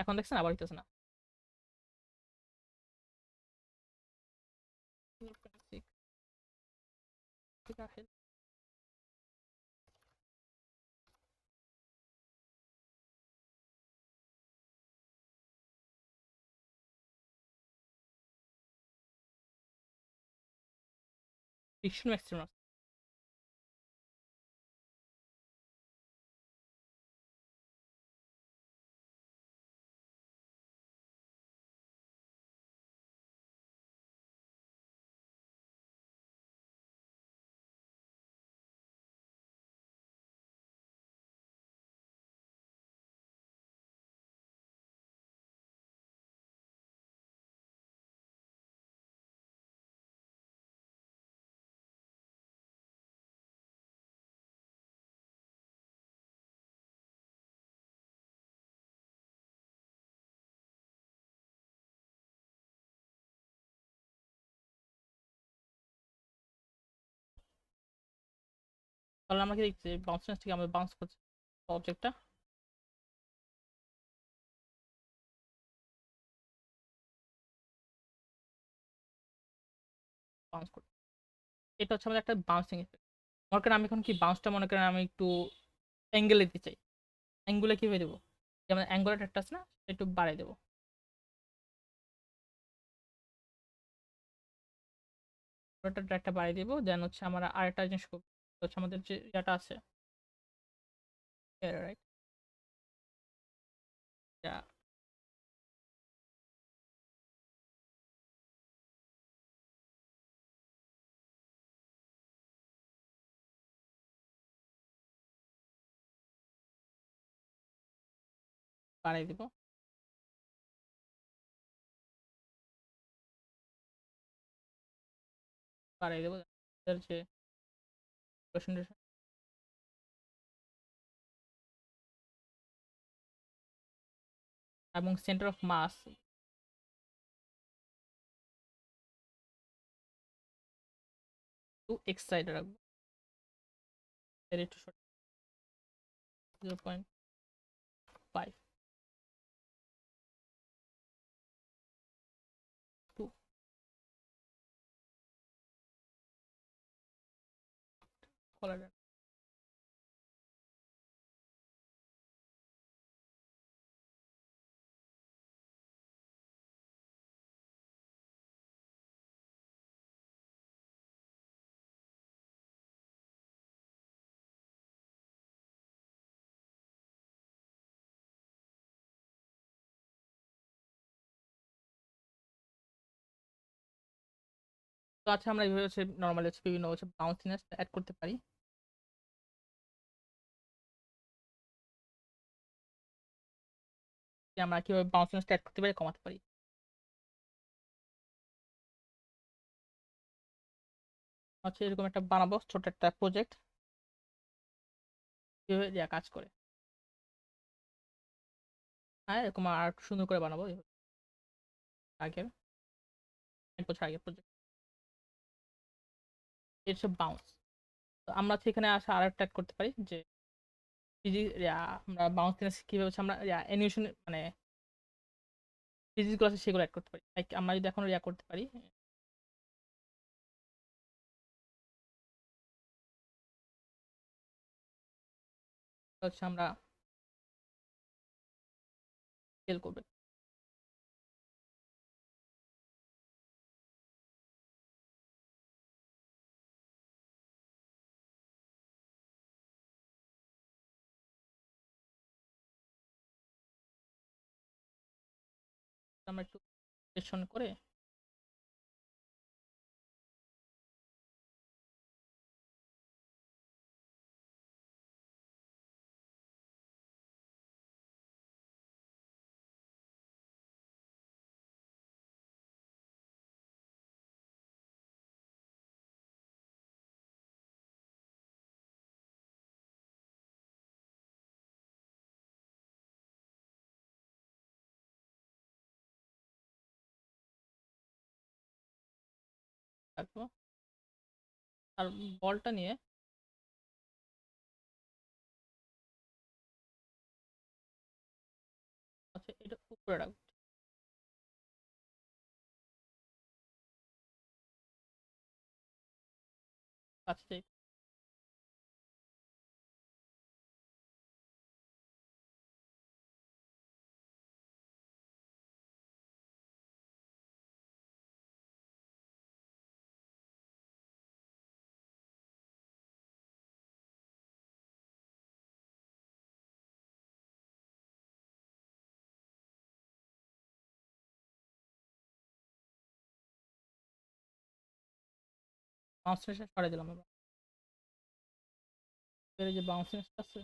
এখন দেখছেন আবার হইতেছে না 0.6 ঠিক আছে ফ্রিকশন ম্যাক্সিমাম তাহলে আমরা কি দেখছি বাউন্সনেস থেকে আমরা বাউন্স করছি অবজেক্টটা বাউন্স করছি এটা হচ্ছে আমাদের একটা বাউন্সিং এফেক্ট মনে করেন আমি এখন কি বাউন্সটা মনে করেন আমি একটু অ্যাঙ্গেলে দিতে চাই অ্যাঙ্গুলে কিভাবে দেবো যেমন অ্যাঙ্গুলার একটা আছে না সেটা একটু বাড়াই দেবো একটা বাড়িয়ে দেবো দেন হচ্ছে আমরা আরেকটা জিনিস করবো হচ্ছে আমাদের যে ইয়াটা আছে রাইট বাড়াই দেবো বাড়াই দেবো আমাদের যে presentation এবং centre of mass to X সাইডে রাখবো এর একটু শর্ট 0.5 2 কলার তো আচ্ছা আমরা এইভাবে হচ্ছে নর্মালি হচ্ছে বিভিন্ন হচ্ছে বাউন্সিনেস অ্যাড করতে পারি যে আমরা কিভাবে বাউন্সিনেস অ্যাড করতে পারি, কমাতে পারি। হচ্ছে এরকম একটা বানাবো ছোট একটা প্রজেক্ট, কিভাবে কাজ করে। হ্যাঁ, এরকম আর একটু সুন্দর করে বানাবো আগের 1 বছর আগের প্রজেক্ট। এর সব বাউন্স, তো আমরা সেখানে আসা আর একটা অ্যাড করতে পারি যে আমরা বাউন্সিনেস কিভাবে হচ্ছে আমরা অ্যানিমেশন মানে ফিজিক্সগুলো আছে সেগুলো অ্যাড করতে পারি। লাইক আমরা যদি এখন করতে পারি, হচ্ছে আমরা সেল করবে। আমরা একটু বিশ্লেষণ করে রাখবো। আর বলটা নিয়ে হচ্ছে এটা উপরে রাখবো। আচ্ছা, বাউন্সিনেসটা সরাই দিলাম আমরা। এর যে বাউন্সিনেসটা আছে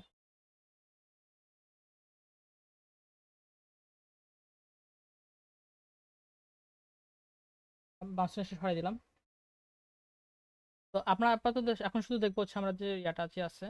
বাউন্সিনেসটা সরাই দিলাম। তো আপনার আপাতত এখন শুধু দেখবো হচ্ছে আমরা যে ইয়াটা যে আছে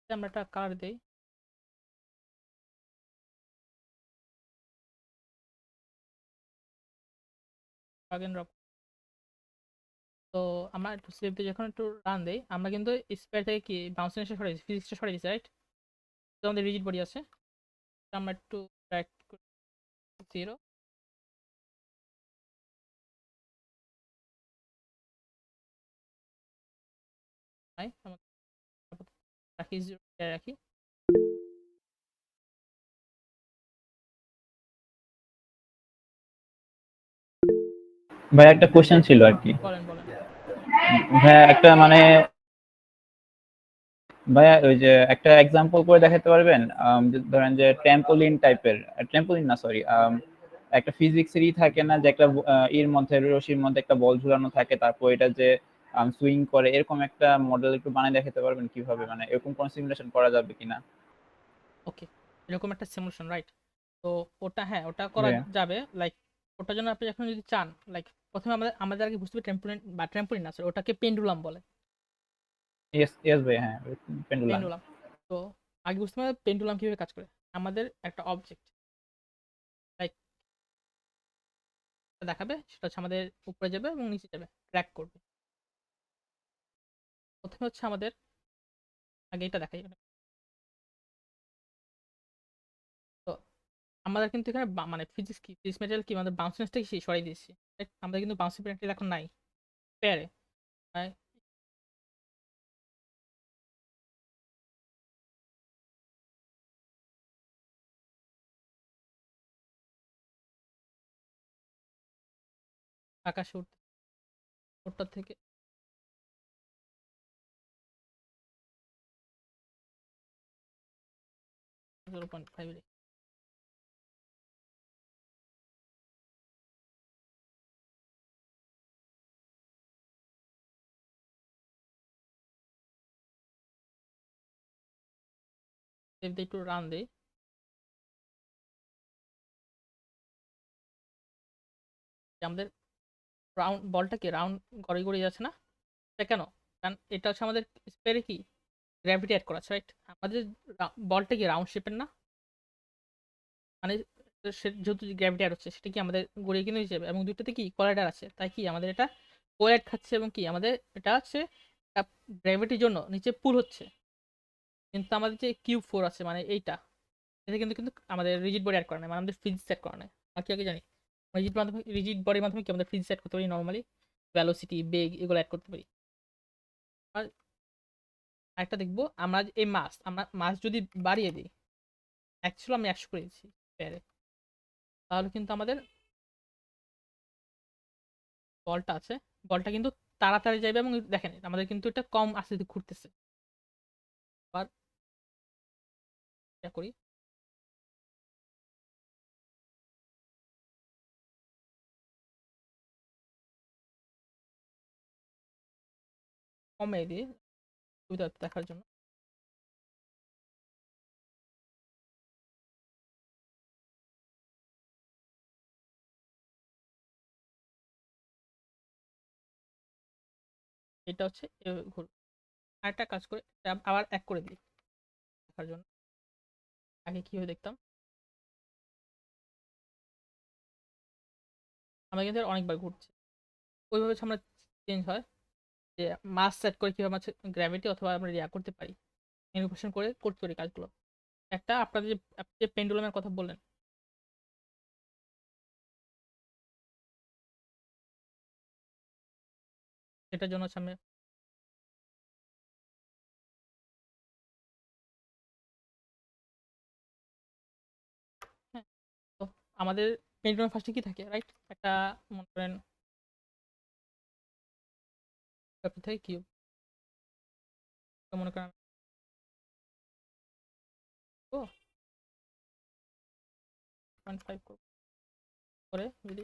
আমরা একটা কালার দিই। Drug drop. তো আমরা একটু সেভ দিয়ে যখন একটু রান দেই, আমরা কিন্তু স্পেয়ার থেকে কি বাউন্সিনেসটা সরাই দিচ্ছি, ফিজিক্সটা সরাই দিচ্ছি, রাইট? তো আমাদের রিজিড বডি আছে, তো আমরা একটু ড্র্যাগ 0 নাই রাখি, 0 রাখি। ভাই একটা কোশ্চেন ছিল আর কি। বলেন বলেন। হ্যাঁ, একটা মানে ভাইয়া ওই যে একটা এক্সাম্পল করে দেখাতে পারবেন? ধরেন যে ট্র্যাম্পোলিন টাইপের, ট্র্যাম্পোলিন না সরি, একটা ফিজিক্সেরই থাকে না যে একটা এর মধ্যে রশির মধ্যে একটা বল ঝুলানো থাকে, তারপর এটা যে সুইং করে, এরকম একটা মডেল একটু বানিয়ে দেখাতে পারবেন কিভাবে, মানে এরকম কোন সিমুলেশন করা যাবে কিনা? ওকে, এরকম একটা সিমুলেশন, রাইট? তো ওটা হ্যাঁ ওটা করা যাবে। লাইক ওটার জন্য আপনি এখন যদি চান, লাইক প্রথমে আমাদের আমাদের আগে বুঝতে হবে ট্র্যাম্পোলিন বা ট্র্যাম্পোলিন না, ওটাকে পেন্ডুলাম বলে। ইয়েস ইয়েস ভাই, হ্যাঁ পেন্ডুলাম। পেন্ডুলাম। তো আগে বুঝতে হবে পেন্ডুলাম কিভাবে কাজ করে। আমাদের একটা অবজেক্ট লাইক দেখাবে, সেটা হচ্ছে আমাদের উপরে যাবে এবং নিচে যাবে, ট্র্যাক করবে। প্রথমে হচ্ছে আমাদের আগে এটা দেখাই। তো আমাদের কিন্তু এখানে মানে ফিজিক্স কি ফিজিক্স ম্যাটেরিয়াল কি আমাদের বাউন্সনেসটা কি সরাই দিয়েছি, right? আমাদের কিন্তু বাউন্সি ম্যাটেরিয়াল এখন নাই পেয়ারে, আকাশে উঠতে ওটার থেকে 0.5 যদি একটু রান দেই, যে আমাদের রাউন্ড বলটা কি রাউন্ড গড়ে গড়ে যাচ্ছে না, এটা কেন? কারণ এটা হচ্ছে আমাদের স্পেয়ারে কি গ্র্যাভিটি অ্যাড করা আছে, রাইট? আমাদের বলটা কি রাউন্ড শেপের না, মানে যেহেতু গ্র্যাভিটি অ্যাড হচ্ছে সেটা কি আমাদের গড়িয়ে কিন্তু হিসেবে এবং দুইটাতে কি কোলাইডার আছে, তাই কি আমাদের এটা কোলাইড খাচ্ছে এবং কি আমাদের এটা হচ্ছে গ্র্যাভিটির জন্য নিচে পুল হচ্ছে। কিন্তু আমাদের যে কিউব 4 আছে মানে এইটা, এটা কিন্তু কিন্তু আমাদের রিজিড বডি অ্যাড করা নাই, মানে আমাদের ফিজিক্স অ্যাড করা নাই। আর কি আগে জানি রিজিড বডির মাধ্যমে কি আমাদের ফিজিক্স অ্যাড করতে পারি, নর্মালি ভ্যালোসিটি বেগ এগুলো অ্যাড করতে পারি। আর একটা দেখবো আমরা এই আমরা মাস যদি বাড়িয়ে দিই, অ্যাকচুয়ালি আমি 100 করে দিচ্ছি প্যারে, তাহলে কিন্তু আমাদের বলটা আছে, বলটা কিন্তু তাড়াতাড়ি যাবে এবং দেখেন আমাদের কিন্তু এটা কম আস্তে ঘুরতেছে। আবার এটা করি, কমে দিই সুবিধা দেখার জন্য। এটা হচ্ছে আরেকটা কাজ করে আবার এক করে দিই দেখার জন্য। আগে কিভাবে দেখতাম, আমরা কিন্তু অনেকবার ঘুরছে ওইভাবে আমরা চেঞ্জ হয় যে মাস সেট করে কিভাবে হচ্ছে গ্র্যাভিটি অথবা আমরা রিয়া করতে পারি, ম্যানিপুলেশন করে করতে পারি কাজগুলো। একটা আপনাদের যে আপনি যে পেন্ডুলামের কথা বললেন, সেটার জন্য হচ্ছে আমি হ্যাঁ, তো আমাদের পেন্ডুলাম ফার্স্টে কি থাকে, রাইট? একটা মনে করেন থাকে কিউব, মনে করেন ও 0.5 করে যদি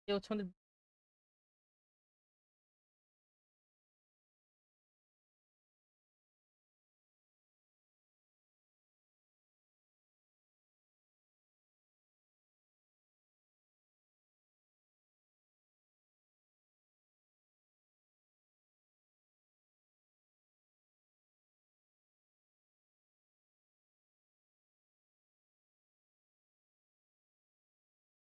হচ্ছে আমাদের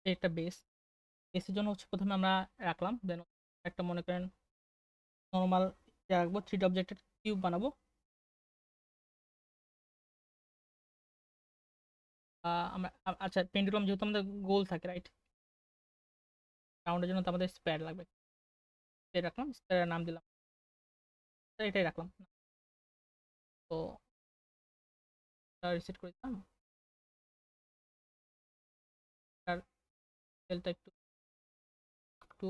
একটা বেসের জন্য হচ্ছে প্রথমে আমরা রাখলাম, দেন একটা মনে করেন নর্মাল রাখবো, 3D অবজেক্টের কিউব বানাবো। আমরা আচ্ছা পেন্ডুলাম যেহেতু আমাদের গোল থাকে, রাইট? রাউন্ডের জন্য তো আমাদের স্পেয়ার লাগবে, স্পেয়ার রাখলাম, স্পেয়ারের নাম দিলাম, এটাই রাখলাম। তো রিসেট করে দিলাম আর সেলটা একটু একটু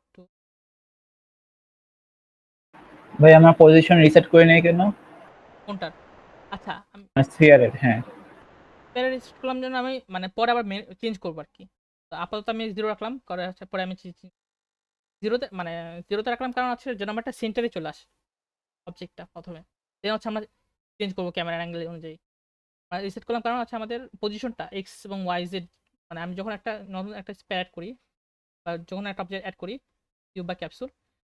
একটু ভাই আমার পজিশন রিসেট করে নেই কেন? কোনটার আচ্ছা আমি স্ফিয়ারের, হ্যাঁ। রিসেট করলাম যেন আমি মানে পরে আবার চেঞ্জ করবো আর কি। তো আপাতত আমি 0 রাখলাম, করে হচ্ছে পরে আমি 0তে মানে 0তে রাখলাম, কারণ হচ্ছে যেন আমার একটা সেন্টারে চলে আসে অবজেক্টটা প্রথমে, দেন হচ্ছে আমরা চেঞ্জ করবো ক্যামেরা অ্যাঙ্গেল অনুযায়ী। রিসেট করলাম কারণ হচ্ছে আমাদের পজিশনটা এক্স এবং ওয়াই জেড, মানে আমি যখন একটা নতুন একটা স্পেয়ার অ্যাড করি বা যখন একটা অবজেক্ট অ্যাড করি কিউব বা ক্যাপসুল,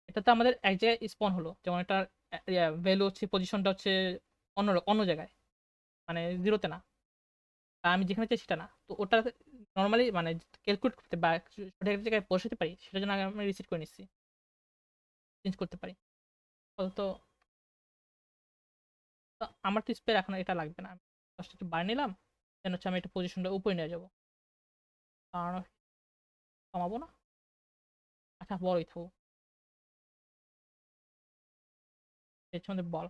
এটা তো আমাদের এক জায়গায় স্পন হলো, যেমন একটা ভ্যালু হচ্ছে পজিশনটা হচ্ছে অন্য অন্য জায়গায়, মানে 0তে না, বা আমি যেখানে চাই সেটা না। তো ওটা নর্মালি মানে ক্যালকুলেট করতে বা সঠিক একটা জায়গায় বসাতে পারি, সেটার জন্য আগে আমি রিসেট করে নিচ্ছি, চেঞ্জ করতে পারি। তো তো আমার তো স্পেয়ার এখন এটা লাগবে না, আমি ফার্স্ট একটু বাড়িয়ে নিলাম, দেন হচ্ছে আমি একটা পজিশনটা উপরে নিয়ে যাবো, কারণ কমাবো না। আচ্ছা বড়ই থাকবো, এর সম্বন্ধে বল।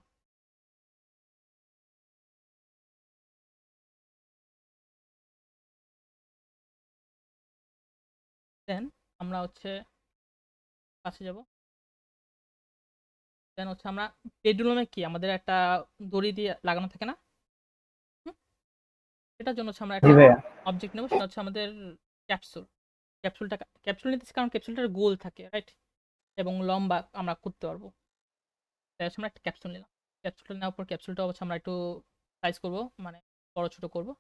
দেন আমরা হচ্ছে কাছে যাব, দেন হচ্ছে আমরা বেডরুমে কি আমাদের একটা দড়ি দিয়ে লাগানো থাকে না, হুম? সেটার জন্য হচ্ছে আমরা জি একটা ভাইয়া। অবজেক্ট নেবো, সেটা হচ্ছে আমাদের ক্যাপসুল। ক্যাপসুল নিতেছি কারণ ক্যাপসুলটার গোল থাকে, রাইট, এবং লম্বা আমরা করতে পারবো, তাই হচ্ছে আমরা একটা ক্যাপসুল নিলাম। ক্যাপসুলটা নেওয়ার পর ক্যাপসুলটা হচ্ছে আমরা একটু সাইজ করবো, মানে বড় ছোট করবো,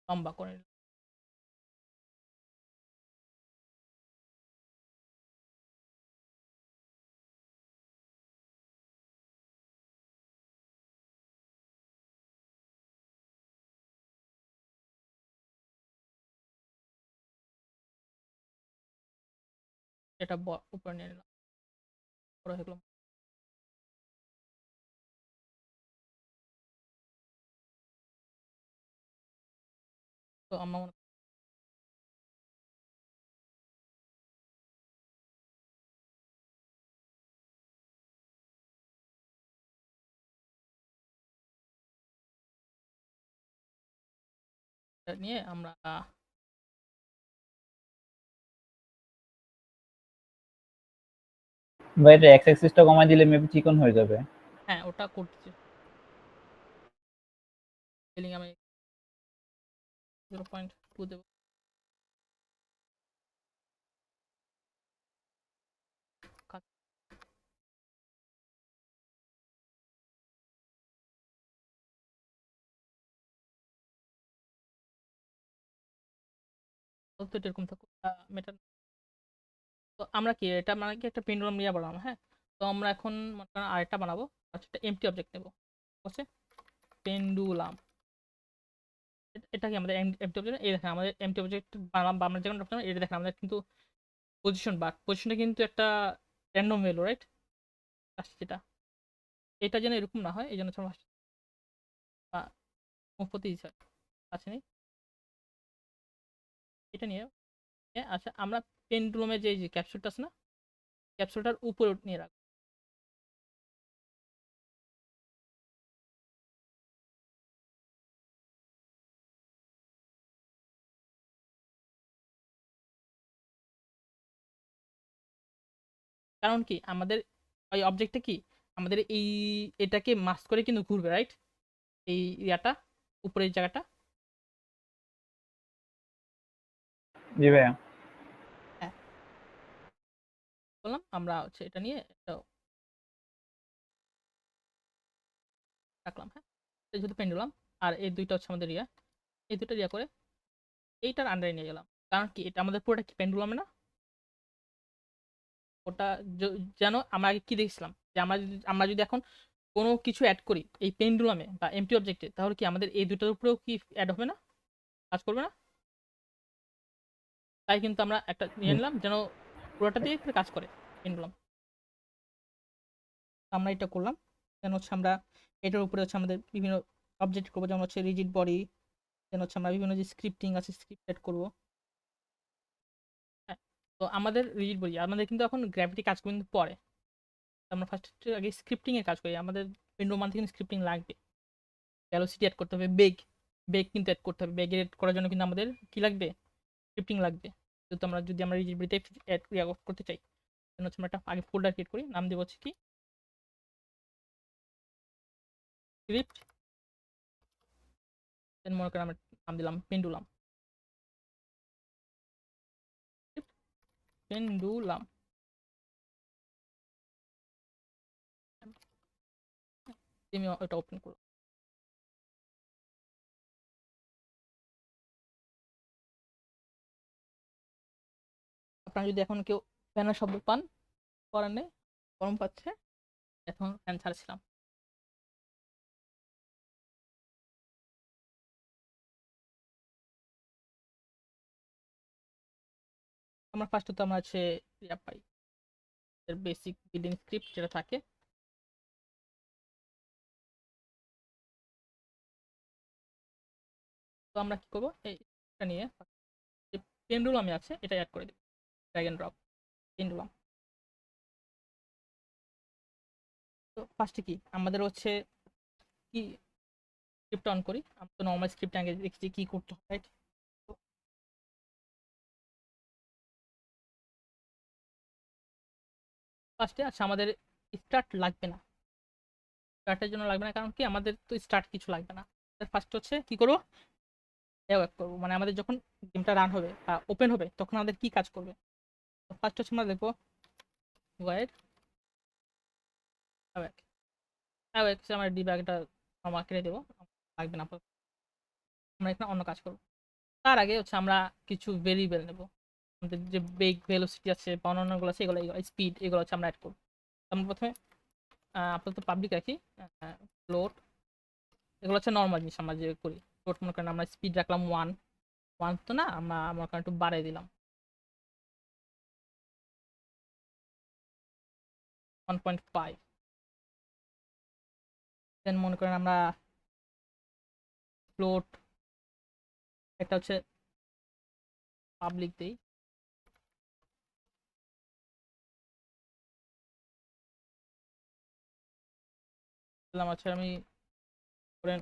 লম্বা করে নিলাম। এটা উপরে নিয়ে নিলাম, বড় হয়ে গেলো। তো আমরা নিয়ে আমরা ভাই এটা এক্স অ্যাক্সিসটা কমাই দিলে মেবি চিকন হয়ে যাবে। হ্যাঁ ওটা করতেছি, স্কেলিং আমি 0.2 দেবো। তো এটা এরকম থাকুক, মেটার। তো আমরা কি এটা মানে কি একটা পেন্ডুলাম নিয়ে বানাবো, হ্যাঁ। তো আমরা এখন মনে করেন আরেকটা বানাবো, আচ্ছা একটা এমটি অবজেক্ট নেবো, হচ্ছে পেন্ডুলাম। এটা কি আমাদের এমটি অবজেক্ট, এই দেখেন আমাদের এমটি অবজেক্ট বানালাম, বা আমরা যেমন এটা দেখেন আমাদের কিন্তু পজিশনটা কিন্তু একটা র্যান্ডম ভ্যালু, রাইট, যেটা এটা যেন এরকম না হয়, এই জন্য মুফতি আছে নেই এটা নিয়ে। আচ্ছা আমরা পেন্ডুলামের যে ক্যাপসুলটা আছে না, ক্যাপসুলটার উপরে নিয়ে রাখবো। কারণ কি আমাদের ওই অবজেক্টটা কি আমাদের এটাকে মাস্ক করে কিন্তু ঘুরবে, রাইট, এই ইয়াটা উপরের জায়গাটা। জি ভাইয়া। হ্যাঁ বললাম আমরা হচ্ছে এটা নিয়ে এটা রাখলাম, হ্যাঁ, এটা যেহেতু পেন্ডুলাম, আর এই দুইটা হচ্ছে আমাদের এই দুটো করে এইটার আন্ডারে নিয়ে গেলাম, কারণ কি এটা আমাদের পুরোটা কি পেন্ডুলামে না, ওটা যেন আমরা আগে কি দেখছিলাম যে আমরা যদি এখন কোনো কিছু অ্যাড করি এই পেন্ডুলামে বা এমটি অবজেক্টে, তাহলে কি আমাদের এই দুটোর উপরেও কি অ্যাড হবে না, কাজ করবে না। তাই কিন্তু আমরা একটা নিয়ে নিলাম যেন পুরোটা দিয়ে কাজ করে পেন্ডুলাম। আমরা এটা করলাম, দেন হচ্ছে আমরা এটার উপরে হচ্ছে আমাদের বিভিন্ন অবজেক্ট করবো, যেমন হচ্ছে রিজিড বডি, দেন হচ্ছে আমরা বিভিন্ন যে স্ক্রিপ্টিং আছে স্ক্রিপ্ট অ্যাড করবো, হ্যাঁ। তো আমাদের রিজিড বডি আমাদের কিন্তু এখন গ্র্যাভিটি কাজ করবে কিন্তু পরে, আমরা ফার্স্ট আগে স্ক্রিপ্টিং এর কাজ করি। আমাদের উইন্ডো মান থেকে স্ক্রিপ্টিং লাগবে, ভ্যালোসিটি অ্যাড করতে হবে, বেগ কিন্তু অ্যাড করতে হবে। বেগ অ্যাড করার জন্য কিন্তু আমাদের কি লাগবে, স্ক্রিপ্টিং লাগবে। যেহেতু আমরা যদি আমরা রিজিবিলিটি অ্যাড করতে চাই, তাহলে হচ্ছে আমরা একটা আগে ফোল্ডার ক্রিয়েট করি, নাম দেবো হচ্ছে কি স্ক্রিপ্ট, দেন মনে করেন আমরা নাম দিলাম পেন্ডুলাম। পেন্ডুলাম আমি ওটা ওপেন করব। আপনারা যদি এখন কেউ ফ্যানের শব্দ পান, করার নেই, গরম পাচ্ছে, এখন ফ্যান ছাড়ছিলাম। আমরা ফার্স্ট তো আমরা হচ্ছে ইয়া পাই, এর বেসিক বিল্ডিং স্ক্রিপ্ট যেটা থাকে। তো আমরা কি করবো, এইটা নিয়ে যে পেন্ডুলামে আছে এটা অ্যাড করে দেব, ড্র্যাগ এন্ড ড্রপ পেন্ডুলাম। তো ফার্স্টে কি আমাদের হচ্ছে কি স্ক্রিপ্ট অন করি, আমরা তো নর্মাল স্ক্রিপ্ট আগে দেখছি কি করতে হয়, রাইট? ফার্স্টে আচ্ছা আমাদের স্টার্ট লাগবে না, স্টার্টের জন্য লাগবে না, কারণ কি আমাদের তো স্টার্ট কিছু লাগবে না। ফার্স্ট হচ্ছে কি করবো, অ্যাওয়াক করবো, মানে আমাদের যখন গেমটা রান হবে বা ওপেন হবে তখন আমাদের কি কাজ করবে। তো ফার্স্ট হচ্ছে আমরা দেখবো ওয়াইড অ্যাওয়াক, অ্যাওয়াক আমরা ডিব্যাগটা আমরা কেটে দেবো, লাগবে না আপাতত। আমরা এখানে অন্য কাজ করবো। তার আগে হচ্ছে আমরা কিছু ভেরিয়েবল নেব, আমাদের যে বেগ ভেলোসিটি আছে বা অন্যান্যগুলো আছে, এগুলো স্পিড, এগুলো হচ্ছে আমরা অ্যাড করবো। আমরা প্রথমে আপাতত পাবলিক রাখি, ফ্লোট, এগুলো হচ্ছে নর্মাল জিনিস আমরা যে করি। ফ্লোট মনে করেন আমরা স্পিড রাখলাম 1 তো না, আমরা মনে করেন একটু বাড়িয়ে দিলাম 1.5। দেন মনে করেন আমরা ফ্লোট একটা হচ্ছে পাবলিক দিই, দিলাম হচ্ছে আমি করেন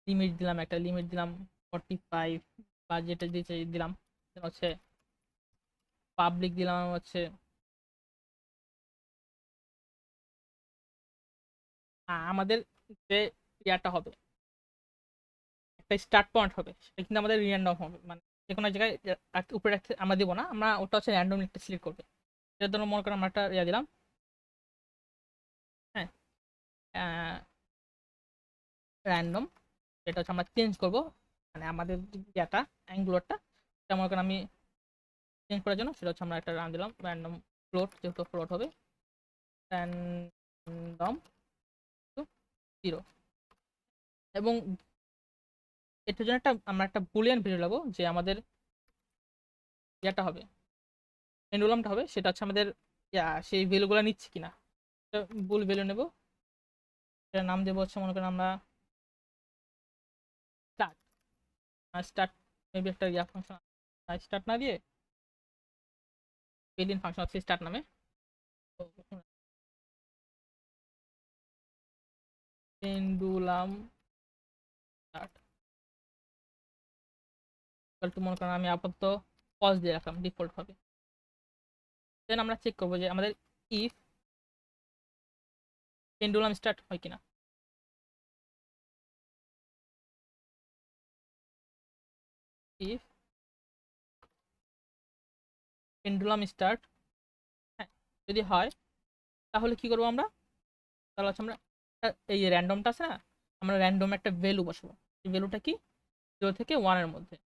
লিমিট দিলাম, একটা লিমিট দিলাম 45 বা যেটা দিতে দিলাম। হচ্ছে পাবলিক দিলাম হচ্ছে আমাদের যে ইয়াটা হবে একটা স্টার্ট পয়েন্ট হবে, সেটা কিন্তু আমাদের র্যান্ডম হবে, মানে যে কোনো জায়গায় উপরে রাখতে আমরা দিব না, আমরা ওটা হচ্ছে র্যান্ডম একটা সিলেক্ট করবে। এটার জন্য মনে করেন আমরা একটা ইয়া দিলাম, হ্যাঁ র্যান্ডম, এটা হচ্ছে আমরা চেঞ্জ করব, মানে আমাদের ইয়াটা অ্যাঙ্গুলারটা, এটা মনে করেন আমি চেঞ্জ করার জন্য সেটা হচ্ছে আমরা একটা রান দিলাম র্যান্ডম ফ্লোট, যেহেতু ফ্লোট হবে র্যান্ডম 0। এবং এটার জন্য আমরা একটা বুলিয়ান ভ্যালু নেবো, যে আমাদের ইয়াটা হবে পেন্ডুলামটা হবে, সেটা হচ্ছে আমাদের সেই ভ্যালুগুলো নিচ্ছে কিনা, বুল ভ্যালু নেব। এটার নাম দেবো হচ্ছে মনে করেন আমরা স্টার্ট, স্টার্ট মেবি একটা ইয়া ফাংশন, স্টার্ট না দিয়ে বিল্ডিং ফাংশন আছে স্টার্ট নামে। পেন্ডুলাম স্টার্ট মনে করেন আমি আপাতত পজ দিয়ে রাখলাম ডিফল্ট ভাবে। দেন আমরা চেক করবো যে আমাদের ইফ পেন্ডুলাম স্টার্ট হয় কিনা। ইফ পেন্ডুলাম স্টার্ট, হ্যাঁ যদি হয় তাহলে কি করবো আমরা, তাহলে হচ্ছে আমরা এই যে র্যান্ডমটা আছে না, আমরা র্যান্ডম একটা ভ্যালু বসাবো। এই ভ্যালুটা কি 0 থেকে 1 এর মধ্যে,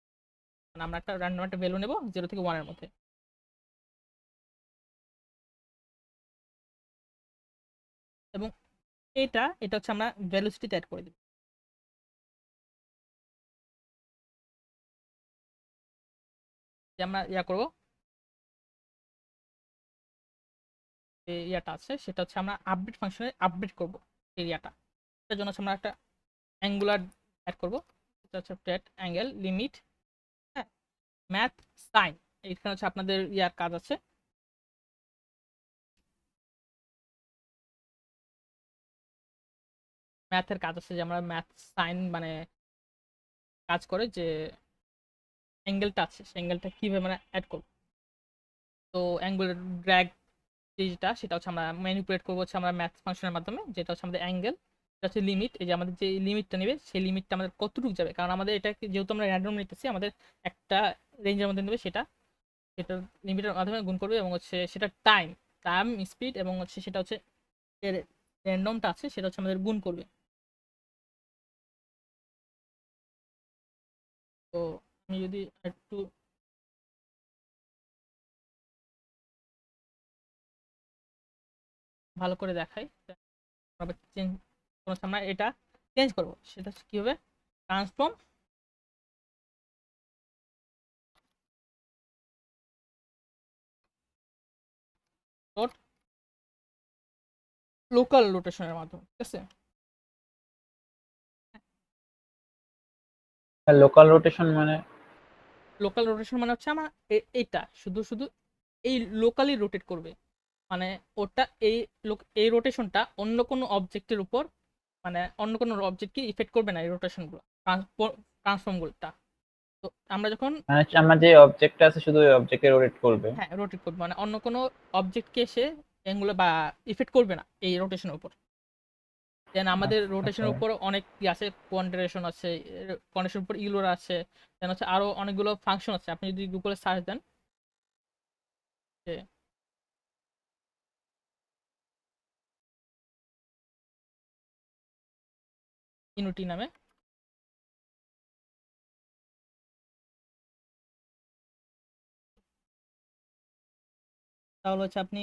মানে আমরা একটা র্যান্ডম একটা ভ্যালু নেব 0 থেকে 1 এর মধ্যে। এবং এটা হচ্ছে আমরা ভেলোসিটিতে অ্যাড করে দেব। যে আমরা ইয়া করবো, যে ইয়াটা আছে সেটা হচ্ছে আমরা আপডেট ফাংশনে আপডেট করব এরিয়াটা। এটার জন্য হচ্ছে আমরা একটা অ্যাঙ্গুলার অ্যাড করবো, এটা হচ্ছে অ্যাঙ্গেল লিমিট, হ্যাঁ ম্যাথ সাইন এখানে হচ্ছে আপনাদের ইয়ার কাজ আছে, ম্যাথের কাজ আছে, যে আমরা ম্যাথ সাইন মানে কাজ করে যে অ্যাঙ্গেলটা আছে সেই অ্যাঙ্গেলটা কিভাবে মানে অ্যাড করব। তো অ্যাঙ্গুলার ড্র্যাগ যেটা সেটা হচ্ছে আমরা ম্যানিপুলেট করবো হচ্ছে আমরা ম্যাথ ফাংশনের মাধ্যমে, যেটা হচ্ছে আমাদের অ্যাঙ্গেল, এটা হচ্ছে লিমিট। এই যে আমাদের যে লিমিটটা নেবে সেই লিমিটটা আমাদের কতটুকু যাবে, কারণ আমাদের এটা যেহেতু আমরা র্যান্ডম নিতেছি আমাদের একটা রেঞ্জের মধ্যে নেবে, সেটা সেটা লিমিটের মাধ্যমে গুণ করবে, এবং হচ্ছে সেটা টাইম টাইম স্পিড এবং হচ্ছে সেটা হচ্ছে র্যান্ডমটা আছে সেটা হচ্ছে আমাদের গুণ করবে। তো আমি যদি একটু ভালো করে দেখাই, আবার চেঞ্জ আমরা এটা চেঞ্জ করবো, সেটা হচ্ছে কি হবে, ট্রান্সফর্ম ডট লোকাল রোটেশনের মাধ্যমে, ঠিক আছে। লোকাল রোটেশন মানে? লোকাল রোটেশন মানে হচ্ছে আমার এইটা শুধু শুধু এই লোকালি রোটেট করবে, মানে ওটা এই রোটেশনটা অন্য কোনো অবজেক্টের উপর, মানে অন্য কোনো অবজেক্টকে ইফেক্ট করবে না এই রোটেশনগুলো, ট্রান্সফর্মগুলোটা। তো আমরা যখন মানে আমার যে অবজেক্ট আছে শুধু ওই অবজেক্টে রোটেট করবে? হ্যাঁ রোটেট করবে, মানে অন্য কোনো অবজেক্টকে এসে এগুলো বা ইফেক্ট করবে না এই রোটেশনের উপর। দেন আমাদের আচ্ছা। রোটেশনের উপর অনেক কি আছে, কোয়ান্টারেশন আছে, কোয়ান্টারেশনের উপর ইলোর আছে, দেন হচ্ছে আরো অনেকগুলো ফাংশন আছে। আপনি যদি গুগলে সার্চ দেন যে ইনুটি নামে, তাহলে হচ্ছে আপনি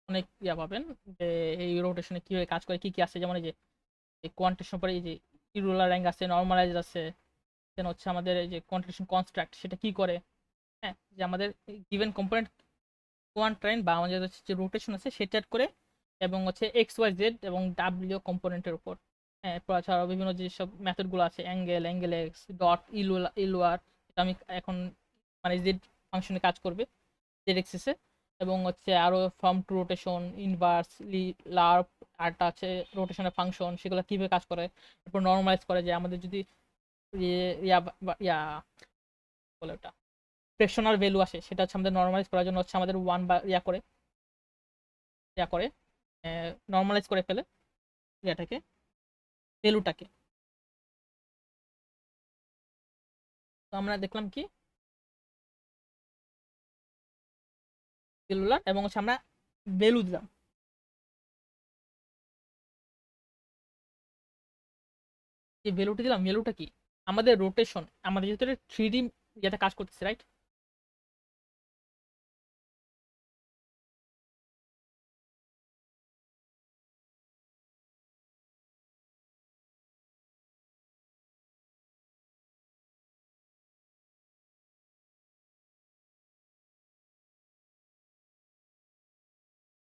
অনেক ইয়া পাবেন যে এই রোটেশনে কিভাবে কাজ করে, কি কি আছে, যেমন এই যে কোয়ান্টেশন পরে এই যে ইরুলার র্যাঙ্ক আছে, নর্মালাইজ আছে, দেন হচ্ছে আমাদের এই যে কোয়ান্টেশন কনস্ট্রাক্ট সেটা কি করে, হ্যাঁ যে আমাদের গিভেন কম্পোনেন্ট কোয়ান্টাইন বা আমাদের হচ্ছে যে রোটেশন আছে সেটা add করে, এবং হচ্ছে এক্স ওয়াই জেড এবং ডাব্লিউ কম্পোনেন্টের উপর, হ্যাঁ এরপর ছাড়াও বিভিন্ন যেসব মেথডগুলো আছে, অ্যাঙ্গেল এক্স ডট ইলুয়ার, এটা আমি এখন মানে জেড ফাংশনে কাজ করবে জেড এক্সিসে, এবং হচ্ছে আরো ফর্ম টু রোটেশন ইনভার্স লার্প আরটা আছে রোটেশনের ফাংশন, সেগুলো কিভাবে কাজ করে, এরপর নর্মালাইজ করে যে আমাদের যদি ইয়া ইয়া বলে ওটা ফ্রেকশনাল ভ্যালু আসে সেটা হচ্ছে আমাদের নর্মালাইজ করার জন্য হচ্ছে আমাদের ওয়ান বা ইয়া করে নর্মালাইজ করে ফেলে ইয়াটাকে ভ্যালুটাকে। তো আমরা দেখলাম কি ভ্যালুলার, এবং হচ্ছে আমরা ভ্যালু দিলাম, যে ভ্যালুটি দিলাম ভ্যালুটা কি আমাদের রোটেশন, আমাদের যেহেতু থ্রি ডি ইয়েতে কাজ করতেছে রাইট,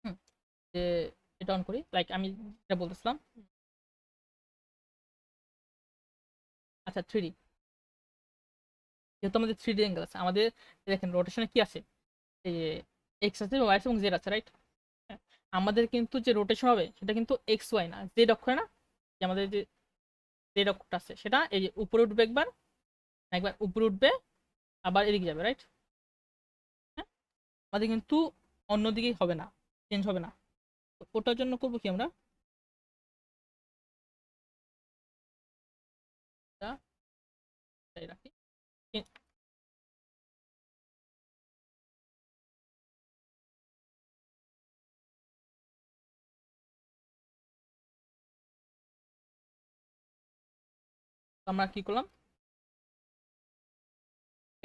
হুম যে এটা অন করি, লাইক আমি যেটা বলতেছিলাম, আচ্ছা থ্রি ডি, যেহেতু আমাদের থ্রি ডি অ্যাঙ্গেল আছে আমাদের, দেখেন রোটেশনে কি আছে, এই যে এক্স আছে ওয়াই আছে এবং জেড আছে রাইট, আমাদের কিন্তু যে রোটেশন হবে সেটা কিন্তু এক্স ওয়াই না, জেড অক্ষরে না, যে আমাদের যে জেড অক্ষরটা আছে সেটা এই যে উপরে উঠবে একবার, একবার উপরে উঠবে আবার এদিকে যাবে রাইট, হ্যাঁ আমাদের কিন্তু অন্যদিকেই হবে না, চেঞ্জ হবে না। তো ওটার জন্য করবো কি আমরা, এটা এটাই রাখি, তো আমরা কি করলাম,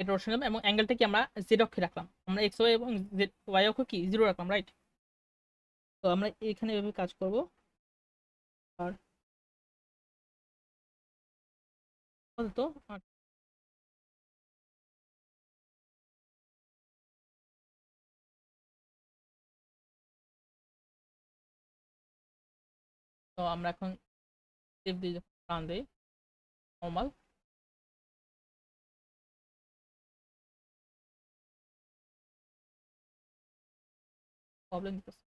এটা রোটেশন এবং অ্যাঙ্গেলটা কি আমরা জেড অক্ষে রাখলাম, আমরা এক্স ওয়াই এবং জেড ওয়াই অক্ষ কি জিরো রাখলাম রাইট। তো আমরা এখানে এভাবে কাজ করব, আর আপাতত তো আমরা এখন সেভ দিয়ে রান দেই, নরমাল প্রবলেম দিতেছে।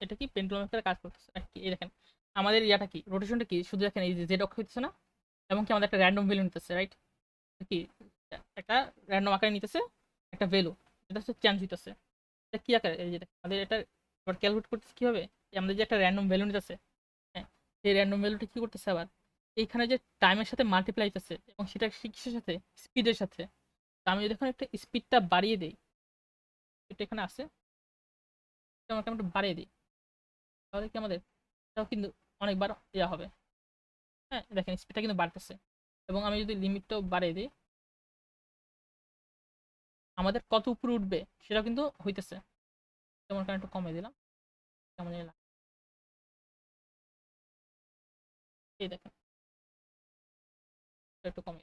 এটা কি পেন্ডুলাম আকারে কাজ করতেছে আর কি। এই দেখেন আমাদের ইয়াটা কি, রোটেশনটা কি, শুধু দেখেন এই যে জেড অক্ষ হইতেছে না, এবং কি আমাদের একটা র্যান্ডম ভ্যালু নিতেছে, রাইট? কি একটা র্যান্ডম আকারে নিতেছে একটা ভ্যালু, এটা হচ্ছে চেঞ্জ হইতেছে। এটা কি আকারে, এই যে দেখেন আমাদের এটা ক্যালকুলেট করতেছে কিভাবে, আমাদের যে একটা র্যান্ডম ভ্যালু নিতেছে, হ্যাঁ, সেই র্যান্ডম ভ্যালুটা কি করতেছে আবার এইখানে যে টাইমের সাথে মাল্টিপ্লাই হইতেছে, এবং সেটা কিসের সাথে, স্পিডের সাথে। তো আমি যদি এখন একটা স্পিডটা বাড়িয়ে দিই, এটা এখানে আছে, আমাকে আমরা একটু বাড়িয়ে দিই, তাহলে কি আমাদের এটাও কিন্তু অনেকবার ইয়া হবে। হ্যাঁ দেখেন স্পিডটা কিন্তু বাড়তেছে, এবং আমি যদি লিমিটটাও বাড়িয়ে দিই, আমাদের কত উপরে উঠবে সেটাও কিন্তু হইতেছে। যেমন কারণ একটু কমে দিলাম, কেমন এলাম, এই দেখেন একটু কমে,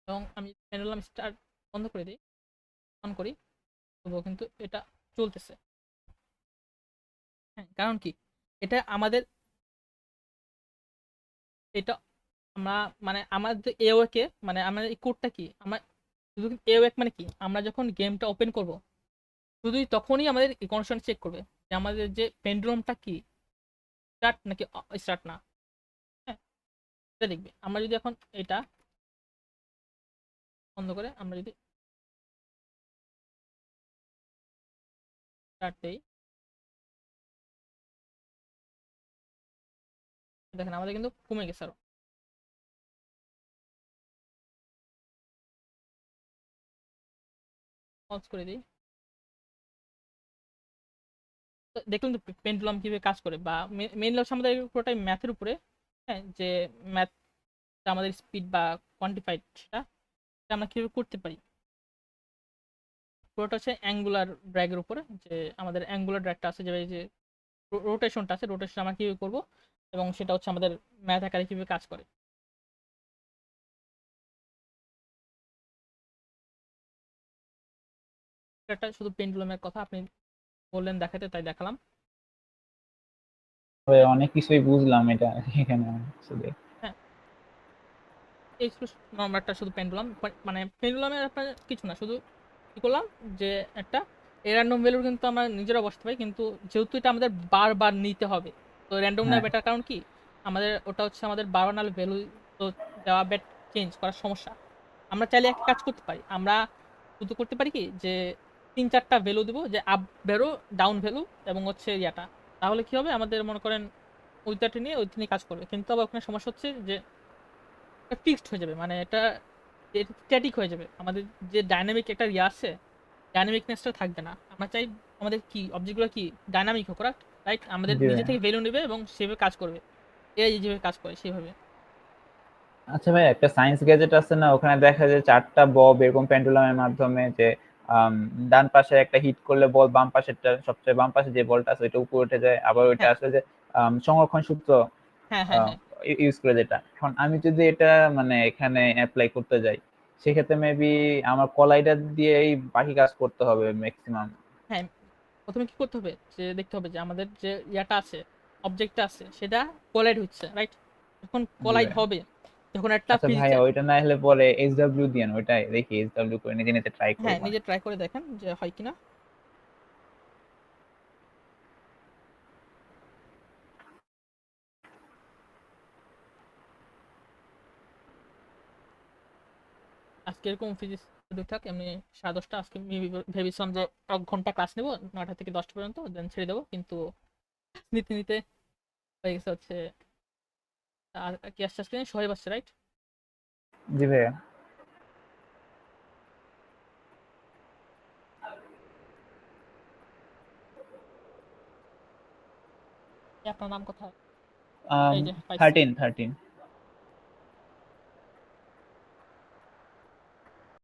এবং আমি পেন্ডুলাম স্টার্ট বন্ধ করে দিই, অন করি, তবুও কিন্তু এটা চলতেছে। হ্যাঁ কারণ কি, এটা আমাদের এটা আমরা মানে আমাদের এওকে মানে আমাদের এই কোডটা কি, আমরা শুধু এওয়েক মানে কি, আমরা যখন গেমটা ওপেন করব শুধুই তখনই আমাদের কনস্ট্যান্ট চেক করবে যে আমাদের যে পেন্ডুলামটা কি স্টার্ট নাকি স্টার্ট না। হ্যাঁ এটা দেখবে। আমরা যদি এখন এটা বন্ধ করে আমরা যদি স্টার্ট দেই, দেখেন আমাদের কিন্তু কমে গেছে আরো। পজ করে দিই, তো দেখলাম তো পেন্ডুলাম কিভাবে কাজ করে, বা মেইনলি হচ্ছে আমাদের পুরোটাই ম্যাথের উপরে। হ্যাঁ যে ম্যাথ আমাদের স্পিড বা কোয়ান্টিফাইড সেটা আমরা কিভাবে করতে পারি, পুরোটা হচ্ছে অ্যাঙ্গুলার ড্র্যাগের উপরে। যে আমাদের অ্যাঙ্গুলার ড্র্যাগটা আছে, যে রোটেশনটা আছে, রোটেশন আমরা কিভাবে করবো, এবং সেটা হচ্ছে আমাদের ম্যাথ আকারে কিভাবে কাজ করে। এটা শুধু পেন্ডুলামের কথা আপনি বললেন দেখাতে, তাই দেখালাম। তবে অনেক কিছুই বুঝলাম এটা এখানে আসলে। হ্যাঁ এই নাম্বারটা শুধু পেন্ডুলাম, মানে পেন্ডুলামের আপনার কিছু না, শুধু কি করলাম যে একটা র্যান্ডম ভ্যালু কিন্তু আমরা নিজেরা বসতে পারি, কিন্তু যেহেতু এটা আমাদের বারবার নিতে হবে, তো র্যান্ডম না হ্যাঁ বেটার। কারণ কি আমাদের ওটা হচ্ছে আমাদের বারবার নাহলে ভ্যালু তো দেওয়া বেট চেঞ্জ করার সমস্যা। আমরা চাইলে একটা কাজ করতে পারি, আমরা শুধু করতে পারি কি যে 3-4টা ভ্যালু দেবো, যে আপ ভ্যালু, ডাউন ভ্যালু, এবং হচ্ছে ইয়াটা। তাহলে কি হবে, আমাদের মনে করেন ওইটাটি নিয়ে ওইটা নিয়ে কাজ করবে, কিন্তু আবার ওখানে সমস্যা হচ্ছে যে ফিক্সড হয়ে যাবে, মানে এটা স্ট্যাটিক হয়ে যাবে। আমাদের যে ডাইনামিক একটা ইয়ে আছে, ডাইনামিকনেসটা থাকবে না। আমরা চাই আমাদের কি অবজেক্টগুলো কি ডাইনামিক হোক, রাইট? আমাদের জি নিজে ভাই। থেকে ভ্যালু নেবে এবং সেভাবে কাজ করবে, এআই যেভাবে কাজ করে সেভাবে। আচ্ছা ভাই, একটা সায়েন্স গ্যাজেট আছে না, ওখানে দেখা যায় 4টা বব এরকম পেন্ডুলামের মাধ্যমে যে ডান পাশে একটা হিট করলে বল বাম পাশেরটা, সবচেয়ে বাম পাশে যে বলটা আছে ওইটা উপরে উঠে যায়, আবার ওইটা হ্যাঁ আসলে যে সংরক্ষণ সূত্র হ্যাঁ হ্যাঁ হ্যাঁ ইউজ করে যেটা। এখন আমি যদি এটা মানে এখানে অ্যাপ্লাই করতে যাই, সেক্ষেত্রে মেবি আমার কলাইডার দিয়েই বাকি কাজ করতে হবে ম্যাক্সিমাম। হ্যাঁ প্রথমে কি করতে হবে, যে দেখতে হবে যে আমাদের যে ইয়াটা আছে, অবজেক্টটা আছে, সেটা কোলাইড হচ্ছে, রাইট? যখন জি কোলাইড ভাই। হবে তখন একটা আচ্ছা ভাইয়া, ফিজিক্যাল। ওইটা না হলে পরে এইচডব্লিউ দিয়ে ওইটাই দেখি, এইচডব্লিউ করে নিজে নিজে ট্রাই হ্যাঁ করবো। নিজে ট্রাই করে দেখেন যে হয় কিনা। আজকে এরকম ফিজিক্স থাক এমনি 10:30, আজকে ভেবেছিলাম যে 1 ঘন্টা ক্লাস নেবো, 9টা থেকে 10টা পর্যন্ত, দেন ছেড়ে দেবো, কিন্তু নিতে নিতে হয়ে গেছে হচ্ছে। আর কি আসছে আজকে, সোহেব আসছে, রাইট? জি ভাইয়া। আপনার নাম কোথায়? um এই যে পাইছি। 13